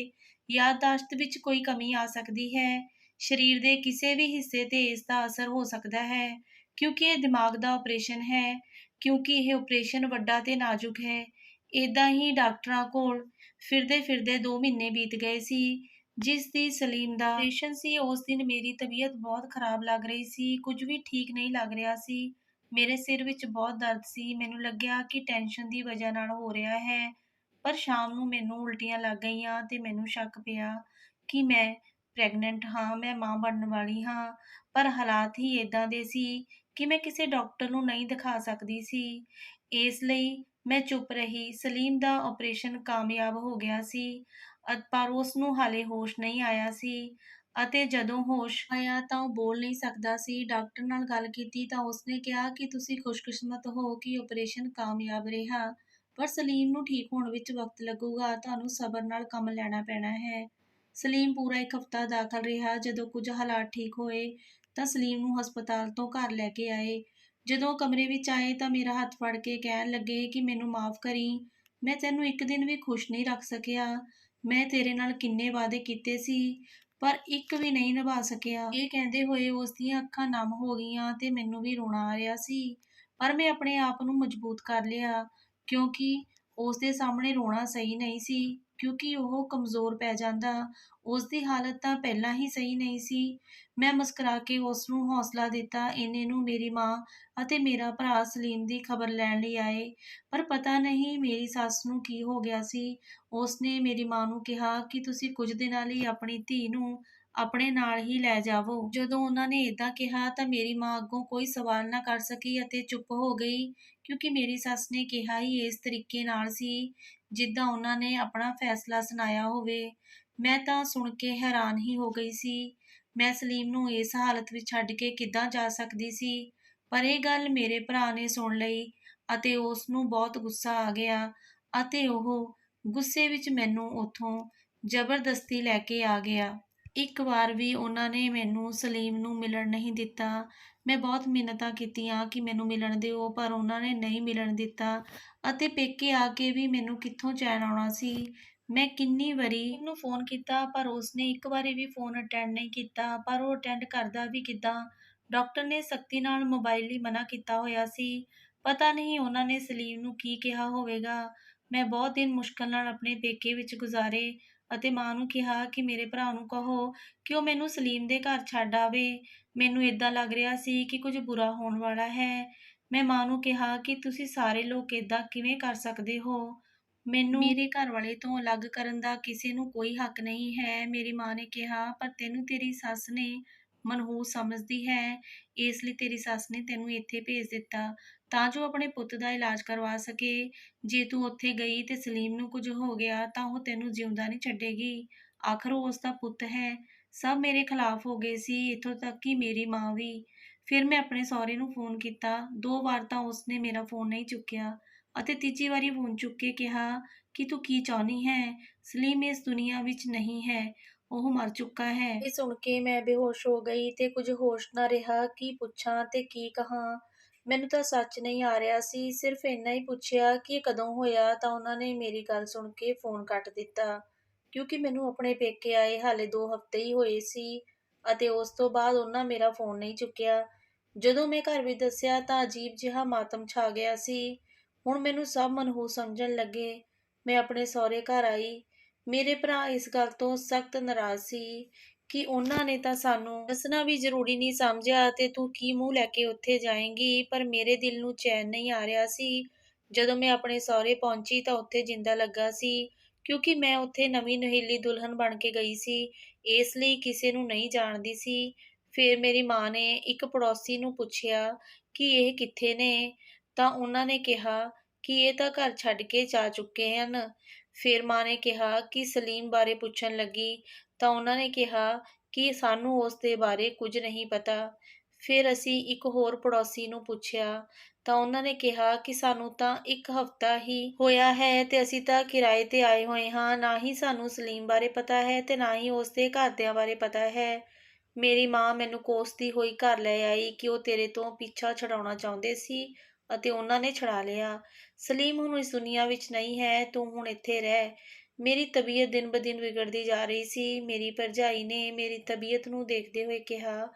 ਯਾਦਦਾਸ਼ਤ ਵਿੱਚ ਕੋਈ ਕਮੀ ਆ ਸਕਦੀ ਹੈ, ਸਰੀਰ ਦੇ ਕਿਸੇ ਵੀ ਹਿੱਸੇ 'ਤੇ ਇਸ ਦਾ ਅਸਰ ਹੋ ਸਕਦਾ ਹੈ, ਕਿਉਂਕਿ ਇਹ ਦਿਮਾਗ ਦਾ ਆਪਰੇਸ਼ਨ ਹੈ, ਕਿਉਂਕਿ ਇਹ ਆਪਰੇਸ਼ਨ ਵੱਡਾ ਤੇ ਨਾਜ਼ੁਕ ਹੈ। ਏਦਾਂ ਹੀ ਡਾਕਟਰਾਂ ਕੋਲ ਫਿਰਦੇ-ਫਿਰਦੇ 2 ਮਹੀਨੇ ਬੀਤ ਗਏ ਸੀ। ਜਿਸ ਦੀ ਸਲੀਮ ਦਾ ਆਪਰੇਸ਼ਨ ਸੀ, ਉਸ ਦਿਨ ਮੇਰੀ ਤਬੀਅਤ ਬਹੁਤ ਖਰਾਬ ਲੱਗ ਰਹੀ ਸੀ। ਕੁਝ ਵੀ ਠੀਕ ਨਹੀਂ ਲੱਗ ਰਿਹਾ ਸੀ। ਮੇਰੇ ਸਿਰ ਵਿੱਚ ਬਹੁਤ ਦਰਦ ਸੀ। ਮੈਨੂੰ ਲੱਗਿਆ ਕਿ ਟੈਨਸ਼ਨ ਦੀ ਵਜ੍ਹਾ ਨਾਲ ਹੋ ਰਿਹਾ ਹੈ, ਪਰ ਸ਼ਾਮ ਨੂੰ ਮੈਨੂੰ ਉਲਟੀਆਂ ਲੱਗ ਗਈਆਂ ਤੇ ਮੈਨੂੰ ਸ਼ੱਕ ਪਿਆ ਕਿ ਮੈਂ ਪ੍ਰੈਗਨੈਂਟ ਹਾਂ, ਮੈਂ ਮਾਂ ਬਣਨ ਵਾਲੀ ਹਾਂ। ਪਰ ਹਾਲਾਤ ਹੀ ਏਦਾਂ ਦੇ ਸੀ ਕਿ ਮੈਂ ਕਿਸੇ ਡਾਕਟਰ ਨੂੰ ਨਹੀਂ ਦਿਖਾ ਸਕਦੀ ਸੀ। ਇਸ ਲਈ ਮੈਂ ਚੁੱਪ ਰਹੀ। ਸਲੀਮ ਦਾ ਆਪਰੇਸ਼ਨ ਕਾਮਯਾਬ ਹੋ ਗਿਆ ਸੀ, ਪਰ ਉਸ ਨੂੰ ਹਾਲੇ ਹੋਸ਼ ਨਹੀਂ ਆਇਆ ਸੀ ਅਤੇ ਜਦੋਂ ਹੋਸ਼ ਆਇਆ ਤਾਂ ਉਹ ਬੋਲ ਨਹੀਂ ਸਕਦਾ ਸੀ। ਡਾਕਟਰ ਨਾਲ ਗੱਲ ਕੀਤੀ ਤਾਂ ਉਸਨੇ ਕਿਹਾ ਕਿ ਤੁਸੀਂ ਖੁਸ਼ਕਿਸਮਤ ਹੋ ਕਿ ਆਪਰੇਸ਼ਨ ਕਾਮਯਾਬ ਰਿਹਾ, ਪਰ ਸਲੀਮ ਨੂੰ ਠੀਕ ਹੋਣ ਵਿੱਚ ਵਕਤ ਲੱਗੂਗਾ, ਤੁਹਾਨੂੰ ਸਬਰ ਨਾਲ ਕੰਮ ਲੈਣਾ ਪੈਣਾ ਹੈ। ਸਲੀਮ ਪੂਰਾ 1 ਹਫ਼ਤਾ ਦਾਖਲ ਰਿਹਾ। ਜਦੋਂ ਕੁਝ ਹਾਲਾਤ ਠੀਕ ਹੋਏ ਤਾਂ ਸਲੀਮ ਨੂੰ ਹਸਪਤਾਲ ਤੋਂ ਘਰ ਲੈ ਕੇ ਆਏ। ਜਦੋਂ ਉਹ ਕਮਰੇ ਵਿੱਚ ਆਏ ਤਾਂ ਮੇਰਾ ਹੱਥ ਫੜ ਕੇ ਕਹਿਣ ਲੱਗੇ ਕਿ ਮੈਨੂੰ ਮਾਫ਼ ਕਰੀਂ, ਮੈਂ ਤੈਨੂੰ ਇੱਕ ਦਿਨ ਵੀ ਖੁਸ਼ ਨਹੀਂ ਰੱਖ ਸਕਿਆ। ਮੈਂ ਤੇਰੇ ਨਾਲ ਕਿੰਨੇ ਵਾਅਦੇ ਕੀਤੇ ਸੀ, ਪਰ ਇੱਕ ਵੀ ਨਹੀਂ ਨਿਭਾ ਸਕਿਆ। ਇਹ ਕਹਿੰਦੇ ਹੋਏ ਉਸ ਦੀਆਂ ਅੱਖਾਂ ਨਮ ਹੋ ਗਈਆਂ ਤੇ ਮੈਨੂੰ ਵੀ ਰੋਣਾ ਆ ਰਿਹਾ ਸੀ, ਪਰ ਮੈਂ ਆਪਣੇ ਆਪ ਨੂੰ ਮਜ਼ਬੂਤ ਕਰ ਲਿਆ, ਕਿਉਂਕਿ ਉਸ ਦੇ ਸਾਹਮਣੇ ਰੋਣਾ ਸਹੀ ਨਹੀਂ ਸੀ, ਕਿਉਂਕਿ ਉਹ ਕਮਜ਼ੋਰ ਪੈ ਜਾਂਦਾ। ਉਸ ਦੀ ਹਾਲਤ ਤਾਂ ਪਹਿਲਾਂ ਹੀ ਸਹੀ ਨਹੀਂ ਸੀ। ਮੈਂ ਮੁਸਕਰਾ ਕੇ ਉਸ ਨੂੰ ਹੌਸਲਾ ਦਿੱਤਾ। ਇੰਨੇ ਨੂੰ ਮੇਰੀ ਮਾਂ ਅਤੇ ਮੇਰਾ ਭਰਾ ਸਲੀਮ ਦੀ ਖਬਰ ਲੈਣ ਲਈ ਆਏ, ਪਰ ਪਤਾ ਨਹੀਂ ਮੇਰੀ ਸੱਸ ਨੂੰ ਕੀ ਹੋ ਗਿਆ ਸੀ। ਉਸਨੇ ਮੇਰੀ ਮਾਂ ਨੂੰ ਕਿਹਾ ਕਿ ਤੁਸੀਂ ਕੁਝ ਦਿਨਾਂ ਲਈ ਆਪਣੀ ਧੀ ਨੂੰ ਆਪਣੇ ਨਾਲ ਹੀ ਲੈ ਜਾਵੋ। ਜਦੋਂ ਉਹਨਾਂ ਨੇ ਏਦਾਂ ਕਿਹਾ ਤਾਂ ਮੇਰੀ ਮਾਂ ਅੱਗੋਂ ਕੋਈ ਸਵਾਲ ਨਾ ਕਰ ਸਕੀ ਅਤੇ ਚੁੱਪ ਹੋ ਗਈ, ਕਿਉਂਕਿ ਮੇਰੀ ਸੱਸ ਨੇ ਕਿਹਾ ਹੀ ਇਸ ਤਰੀਕੇ ਨਾਲ ਸੀ ਜਿੱਦਾਂ ਉਹਨਾਂ ਨੇ ਆਪਣਾ ਫੈਸਲਾ ਸੁਣਾਇਆ ਹੋਵੇ। ਮੈਂ ਤਾਂ ਸੁਣ ਕੇ ਹੈਰਾਨ ਹੀ ਹੋ ਗਈ ਸੀ। ਮੈਂ ਸਲੀਮ ਨੂੰ ਇਸ ਹਾਲਤ ਵਿੱਚ ਛੱਡ ਕੇ ਕਿੱਦਾਂ ਜਾ ਸਕਦੀ ਸੀ, ਪਰ ਇਹ ਗੱਲ ਮੇਰੇ ਭਰਾ ਨੇ ਸੁਣ ਲਈ ਅਤੇ ਉਸ ਨੂੰ ਬਹੁਤ ਗੁੱਸਾ ਆ ਗਿਆ ਅਤੇ ਉਹ ਗੁੱਸੇ ਵਿੱਚ ਮੈਨੂੰ ਉੱਥੋਂ ਜ਼ਬਰਦਸਤੀ ਲੈ ਕੇ ਆ ਗਿਆ। ਇੱਕ ਵਾਰ ਵੀ ਉਹਨਾਂ ਨੇ ਮੈਨੂੰ ਸਲੀਮ ਨੂੰ ਮਿਲਣ ਨਹੀਂ ਦਿੱਤਾ। ਮੈਂ ਬਹੁਤ ਮਿੰਨਤਾਂ ਕੀਤੀਆਂ ਕਿ ਮੈਨੂੰ ਮਿਲਣ ਦਿਓ, ਪਰ ਉਹਨਾਂ ਨੇ ਨਹੀਂ ਮਿਲਣ ਦਿੱਤਾ ਅਤੇ ਪੇਕੇ ਆ ਕੇ ਵੀ ਮੈਨੂੰ ਕਿੱਥੋਂ ਚੈਨ ਆਉਣਾ ਸੀ। ਮੈਂ ਕਿੰਨੀ ਵਾਰੀ ਉਹਨੂੰ ਫ਼ੋਨ ਕੀਤਾ, ਪਰ ਉਸਨੇ ਇੱਕ ਵਾਰੀ ਵੀ ਫ਼ੋਨ ਅਟੈਂਡ ਨਹੀਂ ਕੀਤਾ। ਪਰ ਉਹ ਅਟੈਂਡ ਕਰਦਾ ਵੀ ਕਿੱਦਾਂ? ਡਾਕਟਰ ਨੇ ਸਖ਼ਤੀ ਨਾਲ ਮੋਬਾਈਲ ਲਈ ਮਨ੍ਹਾ ਕੀਤਾ ਹੋਇਆ ਸੀ। ਪਤਾ ਨਹੀਂ ਉਹਨਾਂ ਨੇ ਸਲੀਮ ਨੂੰ ਕੀ ਕਿਹਾ ਹੋਵੇਗਾ। ਮੈਂ ਬਹੁਤ ਦਿਨ ਮੁਸ਼ਕਲ ਨਾਲ ਆਪਣੇ ਪੇਕੇ ਵਿੱਚ ਗੁਜ਼ਾਰੇ ਅਤੇ ਮਾਂ ਨੂੰ ਕਿਹਾ ਕਿ ਮੇਰੇ ਭਰਾ ਨੂੰ ਕਹੋ ਕਿ ਉਹ ਮੈਨੂੰ ਸਲੀਮ ਦੇ ਘਰ ਛੱਡ ਆਵੇ। ਮੈਨੂੰ ਏਦਾਂ ਲੱਗ ਰਿਹਾ ਸੀ ਕਿ ਕੁਝ ਬੁਰਾ ਹੋਣ ਵਾਲਾ ਹੈ। ਮੈਂ ਮਾਂ ਨੂੰ ਕਿਹਾ ਕਿ ਤੁਸੀਂ ਸਾਰੇ ਲੋਕ ਏਦਾਂ ਕਿਵੇਂ ਕਰ ਸਕਦੇ ਹੋ? ਮੈਨੂੰ ਮੇਰੇ ਘਰ ਵਾਲੇ ਤੋਂ ਅਲੱਗ ਕਰਨ ਦਾ ਕਿਸੇ ਨੂੰ ਕੋਈ ਹੱਕ ਨਹੀਂ ਹੈ। ਮੇਰੀ ਮਾਂ ਨੇ ਕਿਹਾ, ਪਰ ਤੈਨੂੰ ਤੇਰੀ ਸੱਸ ਨੇ ਮਨਹੂਸ ਸਮਝਦੀ ਹੈ, ਇਸ ਲਈ ਤੇਰੀ ਸੱਸ ਨੇ ਤੈਨੂੰ ਇੱਥੇ ਭੇਜ ਦਿੱਤਾ ਤਾਂ ਜੋ ਆਪਣੇ ਪੁੱਤ ਦਾ ਇਲਾਜ ਕਰਵਾ ਸਕੇ। ਜੇ ਤੂੰ ਉੱਥੇ ਗਈ ਤੇ ਸਲੀਮ ਨੂੰ ਕੁਝ ਹੋ ਗਿਆ ਤਾਂ ਉਹ ਤੈਨੂੰ ਜਿਉਂਦਾ ਨਹੀਂ ਛੱਡੇਗੀ। ਆਖਰ ਉਹ ਉਸ ਦਾ ਪੁੱਤ ਹੈ। ਸਭ ਮੇਰੇ ਖਿਲਾਫ ਹੋ ਗਏ ਸੀ, ਇੱਥੋਂ ਤੱਕ ਕਿ ਮੇਰੀ ਮਾਂ ਵੀ। ਫਿਰ ਮੈਂ ਆਪਣੇ ਸਹੁਰੇ ਨੂੰ ਫ਼ੋਨ ਕੀਤਾ। 2 ਵਾਰ ਤਾਂ ਉਸਨੇ ਮੇਰਾ ਫ਼ੋਨ ਨਹੀਂ ਚੁੱਕਿਆ ਅਤੇ ਤੀਜੀ ਵਾਰੀ ਫ਼ੋਨ ਚੁੱਕ ਕੇ ਕਿਹਾ ਕਿ ਤੂੰ ਕੀ ਚਾਹੁੰਦੀ ਹੈ? ਸਲੀਮ ਇਸ ਦੁਨੀਆ ਵਿੱਚ ਨਹੀਂ ਹੈ, ਉਹ ਮਰ ਚੁੱਕਾ ਹੈ। ਇਹ ਸੁਣ ਕੇ ਮੈਂ ਬੇਹੋਸ਼ ਹੋ ਗਈ ਤੇ ਕੁਝ ਹੋਸ਼ ਨਾ ਰਿਹਾ। ਕੀ ਪੁੱਛਾਂ ਤੇ ਕੀ ਕਹਾਂ? ਮੈਨੂੰ ਤਾਂ ਸੱਚ ਨਹੀਂ ਆ ਰਿਹਾ ਸੀ। ਸਿਰਫ ਇੰਨਾ ਹੀ ਪੁੱਛਿਆ ਕਿ ਇਹ ਕਦੋਂ ਹੋਇਆ ਤਾਂ ਉਹਨਾਂ ਨੇ ਮੇਰੀ ਗੱਲ ਸੁਣ ਕੇ ਫ਼ੋਨ ਕੱਟ ਦਿੱਤਾ, ਕਿਉਂਕਿ ਮੈਨੂੰ ਆਪਣੇ ਪੇਕੇ ਆਏ ਹਾਲੇ 2 ਹਫ਼ਤੇ ਹੀ ਹੋਏ ਸੀ ਅਤੇ ਉਸ ਤੋਂ ਬਾਅਦ ਉਹਨਾਂ ਮੇਰਾ ਫ਼ੋਨ ਨਹੀਂ ਚੁੱਕਿਆ। ਜਦੋਂ ਮੈਂ ਘਰ ਵਿੱਚ ਦੱਸਿਆ ਤਾਂ ਅਜੀਬ ਜਿਹਾ ਮਾਤਮ ਛਾ ਗਿਆ ਸੀ। ਹੁਣ ਮੈਨੂੰ ਸਭ ਮਨਹੂਸ ਸਮਝਣ ਲੱਗੇ। ਮੈਂ ਆਪਣੇ ਸਹੁਰੇ ਘਰ ਆਈ। ਮੇਰੇ ਭਰਾ ਇਸ ਗੱਲ ਤੋਂ ਸਖ਼ਤ ਨਾਰਾਜ਼ ਸੀ ਕਿ ਉਹਨਾਂ ਨੇ ਤਾਂ ਸਾਨੂੰ ਦੱਸਣਾ ਵੀ ਜ਼ਰੂਰੀ ਨਹੀਂ ਸਮਝਿਆ ਤੇ ਤੂੰ ਕੀ ਮੂੰਹ ਲੈ ਕੇ ਉੱਥੇ ਜਾਏਂਗੀ। ਪਰ ਮੇਰੇ ਦਿਲ ਨੂੰ ਚੈਨ ਨਹੀਂ ਆ ਰਿਹਾ ਸੀ। ਜਦੋਂ ਮੈਂ ਆਪਣੇ ਸਹੁਰੇ ਪਹੁੰਚੀ ਤਾਂ ਉੱਥੇ ਜਿੰਦਾ ਲੱਗਾ ਸੀ, ਕਿਉਂਕਿ ਮੈਂ ਉੱਥੇ ਨਵੀਂ ਨਹੀਲੀ ਦੁਲਹਨ ਬਣ ਕੇ ਗਈ ਸੀ, ਇਸ ਲਈ ਕਿਸੇ ਨੂੰ ਨਹੀਂ ਜਾਣਦੀ ਸੀ। ਫਿਰ ਮੇਰੀ ਮਾਂ ਨੇ ਇੱਕ ਪੜੋਸੀ ਨੂੰ ਪੁੱਛਿਆ ਕਿ ਇਹ ਕਿੱਥੇ ਨੇ, ਤਾਂ ਉਹਨਾਂ ਨੇ ਕਿਹਾ ਕਿ ਇਹ ਤਾਂ ਘਰ ਛੱਡ ਕੇ ਜਾ ਚੁੱਕੇ ਹਨ। ਫਿਰ ਮਾਂ ਨੇ ਕਿਹਾ ਕਿ ਸਲੀਮ ਬਾਰੇ ਪੁੱਛਣ ਲੱਗੀ ਤਾਂ ਉਹਨਾਂ ਨੇ ਕਿਹਾ ਕਿ ਸਾਨੂੰ ਉਸ ਦੇ ਬਾਰੇ ਕੁਝ ਨਹੀਂ ਪਤਾ। ਫਿਰ ਅਸੀਂ ਇੱਕ ਹੋਰ ਪੜੋਸੀ ਨੂੰ ਪੁੱਛਿਆ ਤਾਂ ਉਹਨਾਂ ਨੇ ਕਿਹਾ ਕਿ ਸਾਨੂੰ ਤਾਂ ਇੱਕ ਹਫ਼ਤਾ ਹੀ ਹੋਇਆ ਹੈ ਤੇ ਅਸੀਂ ਤਾਂ ਕਿਰਾਏ ਤੇ ਆਏ ਹੋਏ ਹਾਂ, ਨਾ ਹੀ ਸਾਨੂੰ ਸਲੀਮ ਬਾਰੇ ਪਤਾ ਹੈ ਤੇ ਨਾ ਹੀ ਉਸ ਦੇ ਘਰਦਿਆਂ ਬਾਰੇ ਪਤਾ ਹੈ। ਮੇਰੀ ਮਾਂ ਮੈਨੂੰ ਕੋਸਦੀ ਹੋਈ ਘਰ ਲੈ ਆਈ ਕਿ ਉਹ ਤੇਰੇ ਤੋਂ ਪਿੱਛਾ ਛੁਡਾਉਣਾ ਚਾਹੁੰਦੇ ਸੀ ਅਤੇ ਉਹਨਾਂ ਨੇ ਛੁਡਾ ਲਿਆ। ਸਲੀਮ ਹੁਣ ਇਸ ਦੁਨੀਆ ਵਿੱਚ ਨਹੀਂ ਹੈ, ਤੂੰ ਹੁਣ ਇੱਥੇ ਰਹਿ। ਮੇਰੀ ਤਬੀਅਤ ਦਿਨ ਬ ਦਿਨ ਵਿਗੜਦੀ ਜਾ ਰਹੀ ਸੀ। ਮੇਰੀ ਭਰਜਾਈ ਨੇ ਮੇਰੀ ਤਬੀਅਤ ਨੂੰ ਦੇਖਦੇ ਹੋਏ ਕਿਹਾ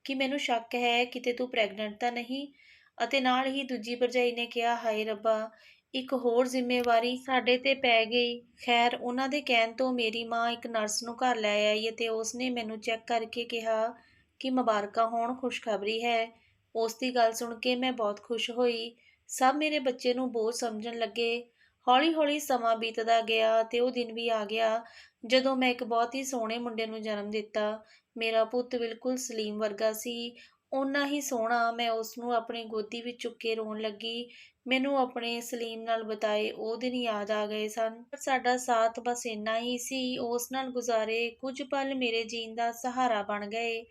ਕਿ ਮੈਨੂੰ ਸ਼ੱਕ ਹੈ ਕਿਤੇ ਤੂੰ ਪ੍ਰੈਗਨੈਂਟ ਤਾਂ ਨਹੀਂ, ਅਤੇ ਨਾਲ ਹੀ ਦੂਜੀ ਭਰਜਾਈ ਨੇ ਕਿਹਾ, ਹਾਏ ਰੱਬਾ, ਇੱਕ ਹੋਰ ਜ਼ਿੰਮੇਵਾਰੀ ਸਾਡੇ ਤੇ ਪੈ ਗਈ। ਖੈਰ, ਉਹਨਾਂ ਦੇ ਕਹਿਣ ਤੋਂ ਮੇਰੀ ਮਾਂ ਇੱਕ ਨਰਸ ਨੂੰ ਘਰ ਲੈ ਆਈ ਅਤੇ ਉਸਨੇ ਮੈਨੂੰ ਚੈੱਕ ਕਰਕੇ ਕਿਹਾ ਕਿ ਮੁਬਾਰਕਾਂ ਹੋਣ, ਖੁਸ਼ਖਬਰੀ ਹੈ। ਉਸ ਦੀ ਗੱਲ ਸੁਣ ਕੇ ਮੈਂ ਬਹੁਤ ਖੁਸ਼ ਹੋਈ। ਸਭ ਮੇਰੇ ਬੱਚੇ ਨੂੰ ਬੋਝ ਸਮਝਣ ਲੱਗੇ। ਹੌਲੀ-ਹੌਲੀ ਸਮਾਂ ਬੀਤਦਾ ਗਿਆ ਅਤੇ ਉਹ ਦਿਨ ਵੀ ਆ ਗਿਆ ਜਦੋਂ ਮੈਂ ਇੱਕ ਬਹੁਤ ਹੀ ਸੋਹਣੇ ਮੁੰਡੇ ਨੂੰ ਜਨਮ ਦਿੱਤਾ। ਮੇਰਾ ਪੁੱਤ ਬਿਲਕੁਲ ਸਲੀਮ ਵਰਗਾ ਸੀ, ਓਨਾ ਹੀ ਸੋਹਣਾ। ਮੈਂ ਉਸ ਨੂੰ ਆਪਣੀ ਗੋਦੀ ਵਿੱਚ ਚੁੱਕ ਕੇ ਰੋਣ ਲੱਗੀ। ਮੈਨੂੰ ਆਪਣੇ ਸਲੀਮ ਨਾਲ ਬਿਤਾਏ ਉਹ ਦਿਨ ਯਾਦ ਆ ਗਏ ਸਨ। ਪਰ ਸਾਡਾ ਸਾਥ ਬਸ ਇੰਨਾ ਹੀ ਸੀ। ਉਸ ਨਾਲ ਗੁਜ਼ਾਰੇ ਕੁਝ ਪਲ ਮੇਰੇ ਜੀਣ ਦਾ ਸਹਾਰਾ ਬਣ ਗਏ।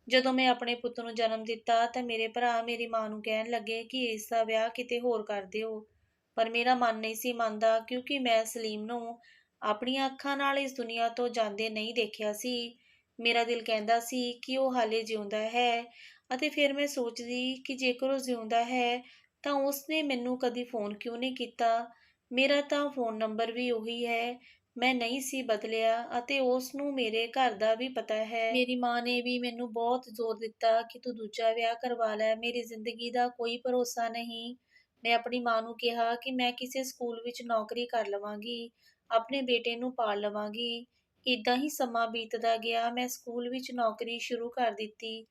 ਜਦੋਂ ਮੈਂ ਆਪਣੇ ਪੁੱਤ ਨੂੰ ਜਨਮ ਦਿੱਤਾ ਤਾਂ ਮੇਰੇ ਭਰਾ ਮੇਰੀ ਮਾਂ ਨੂੰ ਕਹਿਣ ਲੱਗੇ ਕਿ ਇਸ ਦਾ ਵਿਆਹ ਕਿਤੇ ਹੋਰ ਕਰ ਦਿਓ। ਪਰ ਮੇਰਾ ਮਨ ਨਹੀਂ ਸੀ ਮੰਨਦਾ, ਕਿਉਂਕਿ ਮੈਂ ਸਲੀਮ ਨੂੰ ਆਪਣੀਆਂ ਅੱਖਾਂ ਨਾਲ ਇਸ ਦੁਨੀਆ ਤੋਂ ਜਾਂਦੇ ਨਹੀਂ ਦੇਖਿਆ ਸੀ। ਮੇਰਾ ਦਿਲ ਕਹਿੰਦਾ ਸੀ ਕਿ ਉਹ ਹਾਲੇ ਜਿਉਂਦਾ ਹੈ, ਅਤੇ ਫਿਰ ਮੈਂ ਸੋਚਦੀ ਕਿ ਜੇਕਰ ਉਹ ਜਿਉਂਦਾ ਹੈ ਤਾਂ ਉਸਨੇ ਮੈਨੂੰ ਕਦੀ ਫੋਨ ਕਿਉਂ ਨਹੀਂ ਕੀਤਾ। ਮੇਰਾ ਤਾਂ ਫੋਨ ਨੰਬਰ ਵੀ ਉਹੀ ਹੈ, ਮੈਂ ਨਹੀਂ ਸੀ ਬਦਲਿਆ, ਅਤੇ ਉਸ ਨੂੰ ਮੇਰੇ ਘਰ ਦਾ ਵੀ ਪਤਾ ਹੈ। ਮੇਰੀ ਮਾਂ ਨੇ ਵੀ ਮੈਨੂੰ ਬਹੁਤ ਜ਼ੋਰ ਦਿੱਤਾ ਕਿ ਤੂੰ ਦੂਜਾ ਵਿਆਹ ਕਰਵਾ ਲੈ, ਮੇਰੀ ਜ਼ਿੰਦਗੀ ਦਾ ਕੋਈ ਭਰੋਸਾ ਨਹੀਂ। ਮੈਂ ਆਪਣੀ ਮਾਂ ਨੂੰ ਕਿਹਾ ਕਿ ਮੈਂ ਕਿਸੇ ਸਕੂਲ ਵਿੱਚ ਨੌਕਰੀ ਕਰ ਲਵਾਂਗੀ, ਆਪਣੇ ਬੇਟੇ ਨੂੰ ਪਾਲ ਲਵਾਂਗੀ। ਇੱਦਾਂ ਹੀ ਸਮਾਂ ਬੀਤਦਾ ਗਿਆ। ਮੈਂ ਸਕੂਲ ਵਿੱਚ ਨੌਕਰੀ ਸ਼ੁਰੂ ਕਰ ਦਿੱਤੀ।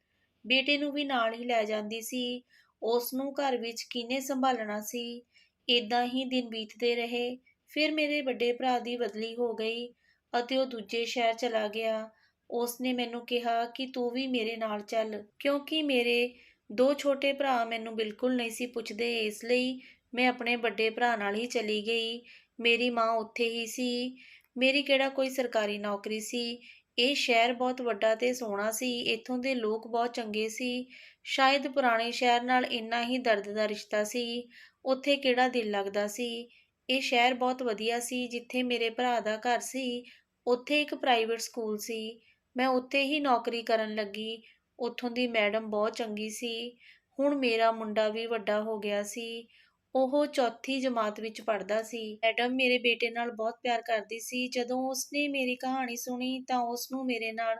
ਬੇਟੇ ਨੂੰ ਵੀ ਨਾਲ ਹੀ ਲੈ ਜਾਂਦੀ ਸੀ। ਉਸ ਨੂੰ ਘਰ ਵਿੱਚ ਕਿਹਨੇ ਸੰਭਾਲਣਾ ਸੀ। ਇੱਦਾਂ ਹੀ ਦਿਨ ਬੀਤਦੇ ਰਹੇ। ਫਿਰ ਮੇਰੇ ਵੱਡੇ ਭਰਾ ਦੀ ਬਦਲੀ ਹੋ ਗਈ ਅਤੇ ਉਹ ਦੂਜੇ ਸ਼ਹਿਰ ਚਲਾ ਗਿਆ। ਉਸ ਨੇ ਮੈਨੂੰ ਕਿਹਾ ਕਿ ਤੂੰ ਵੀ ਮੇਰੇ ਨਾਲ ਚੱਲ, ਕਿਉਂਕਿ ਮੇਰੇ ਦੋ ਛੋਟੇ ਭਰਾ ਮੈਨੂੰ ਬਿਲਕੁਲ ਨਹੀਂ ਸੀ ਪੁੱਛਦੇ, ਇਸ ਲਈ ਮੈਂ ਆਪਣੇ ਵੱਡੇ ਭਰਾ ਨਾਲ ਹੀ ਚਲੀ ਗਈ। ਮੇਰੀ ਮਾਂ ਉੱਥੇ ਹੀ ਸੀ। ਮੇਰੀ ਕਿਹੜਾ ਕੋਈ ਸਰਕਾਰੀ ਨੌਕਰੀ ਸੀ। ਇਹ ਸ਼ਹਿਰ ਬਹੁਤ ਵੱਡਾ ਤੇ ਸੋਹਣਾ ਸੀ। ਇੱਥੋਂ ਦੇ ਲੋਕ ਬਹੁਤ ਚੰਗੇ ਸੀ। ਸ਼ਾਇਦ ਪੁਰਾਣੇ ਸ਼ਹਿਰ ਨਾਲ ਇੰਨਾ ਹੀ ਦਰਦ ਦਾ ਰਿਸ਼ਤਾ ਸੀ। ਉੱਥੇ ਕਿਹੜਾ ਦਿਲ ਲੱਗਦਾ ਸੀ। ਇਹ ਸ਼ਹਿਰ ਬਹੁਤ ਵਧੀਆ ਸੀ। ਜਿੱਥੇ ਮੇਰੇ ਭਰਾ ਦਾ ਘਰ ਸੀ, ਉੱਥੇ ਇੱਕ ਪ੍ਰਾਈਵੇਟ ਸਕੂਲ ਸੀ। ਮੈਂ ਉੱਥੇ ਹੀ ਨੌਕਰੀ ਕਰਨ ਲੱਗੀ। ਉੱਥੋਂ ਦੀ ਮੈਡਮ ਬਹੁਤ ਚੰਗੀ ਸੀ। ਹੁਣ ਮੇਰਾ ਮੁੰਡਾ ਵੀ ਵੱਡਾ ਹੋ ਗਿਆ ਸੀ। ਉਹ ਚੌਥੀ ਜਮਾਤ ਵਿੱਚ ਪੜ੍ਹਦਾ ਸੀ। ਮੈਡਮ ਮੇਰੇ ਬੇਟੇ ਨਾਲ ਬਹੁਤ ਪਿਆਰ ਕਰਦੀ ਸੀ। ਜਦੋਂ ਉਸਨੇ ਮੇਰੀ ਕਹਾਣੀ ਸੁਣੀ ਤਾਂ ਉਸਨੂੰ ਮੇਰੇ ਨਾਲ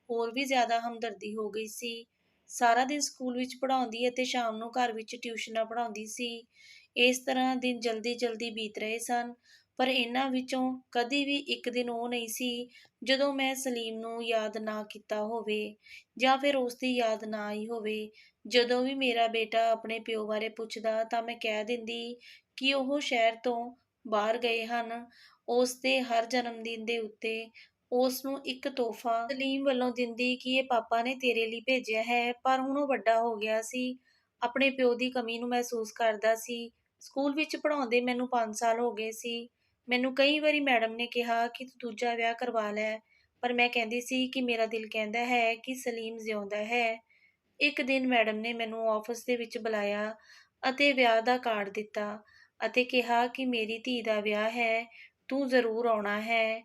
ਹੋਰ ਵੀ ਜ਼ਿਆਦਾ ਹਮਦਰਦੀ ਹੋ ਗਈ ਸੀ। ਸਾਰਾ ਦਿਨ ਸਕੂਲ ਵਿੱਚ ਪੜ੍ਹਾਉਂਦੀ ਅਤੇ ਸ਼ਾਮ ਨੂੰ ਘਰ ਵਿੱਚ ਟਿਊਸ਼ਨਾਂ ਪੜ੍ਹਾਉਂਦੀ ਸੀ। ਇਸ ਤਰ੍ਹਾਂ ਦਿਨ ਜਲਦੀ-ਜਲਦੀ ਬੀਤ ਰਹੇ ਸਨ। ਪਰ ਇਹਨਾਂ ਵਿੱਚੋਂ ਕਦੀ ਵੀ ਇੱਕ ਦਿਨ ਉਹ ਨਹੀਂ ਸੀ ਜਦੋਂ ਮੈਂ ਸਲੀਮ ਨੂੰ ਯਾਦ ਨਾ ਕੀਤਾ ਹੋਵੇ, ਜਾਂ ਫਿਰ ਉਸ ਦੀ ਯਾਦ ਨਾ ਆਈ ਹੋਵੇ। ਜਦੋਂ ਵੀ ਮੇਰਾ ਬੇਟਾ ਆਪਣੇ ਪਿਓ ਬਾਰੇ ਪੁੱਛਦਾ ਤਾਂ ਮੈਂ ਕਹਿ ਦਿੰਦੀ ਕਿ ਉਹ ਸ਼ਹਿਰ ਤੋਂ ਬਾਹਰ ਗਏ ਹਨ। ਉਸ ਦੇ ਹਰ ਜਨਮ ਦਿਨ ਦੇ ਉੱਤੇ ਉਸ ਨੂੰ ਇੱਕ ਤੋਹਫ਼ਾ ਸਲੀਮ ਵੱਲੋਂ ਦਿੰਦੀ ਕਿ ਇਹ ਪਾਪਾ ਨੇ ਤੇਰੇ ਲਈ ਭੇਜਿਆ ਹੈ। ਪਰ ਹੁਣ ਉਹ ਵੱਡਾ ਹੋ ਗਿਆ ਸੀ। ਆਪਣੇ ਪਿਓ ਦੀ ਕਮੀ ਨੂੰ ਮਹਿਸੂਸ ਕਰਦਾ ਸੀ। ਸਕੂਲ ਵਿੱਚ ਪੜ੍ਹਾਉਂਦੇ ਮੈਨੂੰ 5 ਸਾਲ ਹੋ ਗਏ ਸੀ। ਮੈਨੂੰ ਕਈ ਵਾਰੀ ਮੈਡਮ ਨੇ ਕਿਹਾ ਕਿ ਤੂੰ ਦੂਜਾ ਵਿਆਹ ਕਰਵਾ ਲੈ, ਪਰ ਮੈਂ ਕਹਿੰਦੀ ਸੀ ਕਿ ਮੇਰਾ ਦਿਲ ਕਹਿੰਦਾ ਹੈ ਕਿ ਸਲੀਮ ਜਿਉਂਦਾ ਹੈ। ਇੱਕ ਦਿਨ ਮੈਡਮ ਨੇ ਮੈਨੂੰ ਆਫਿਸ ਦੇ ਵਿੱਚ ਬੁਲਾਇਆ ਅਤੇ ਵਿਆਹ ਦਾ ਕਾਰਡ ਦਿੱਤਾ ਅਤੇ ਕਿਹਾ ਕਿ ਮੇਰੀ ਧੀ ਦਾ ਵਿਆਹ ਹੈ, ਤੂੰ ਜ਼ਰੂਰ ਆਉਣਾ ਹੈ।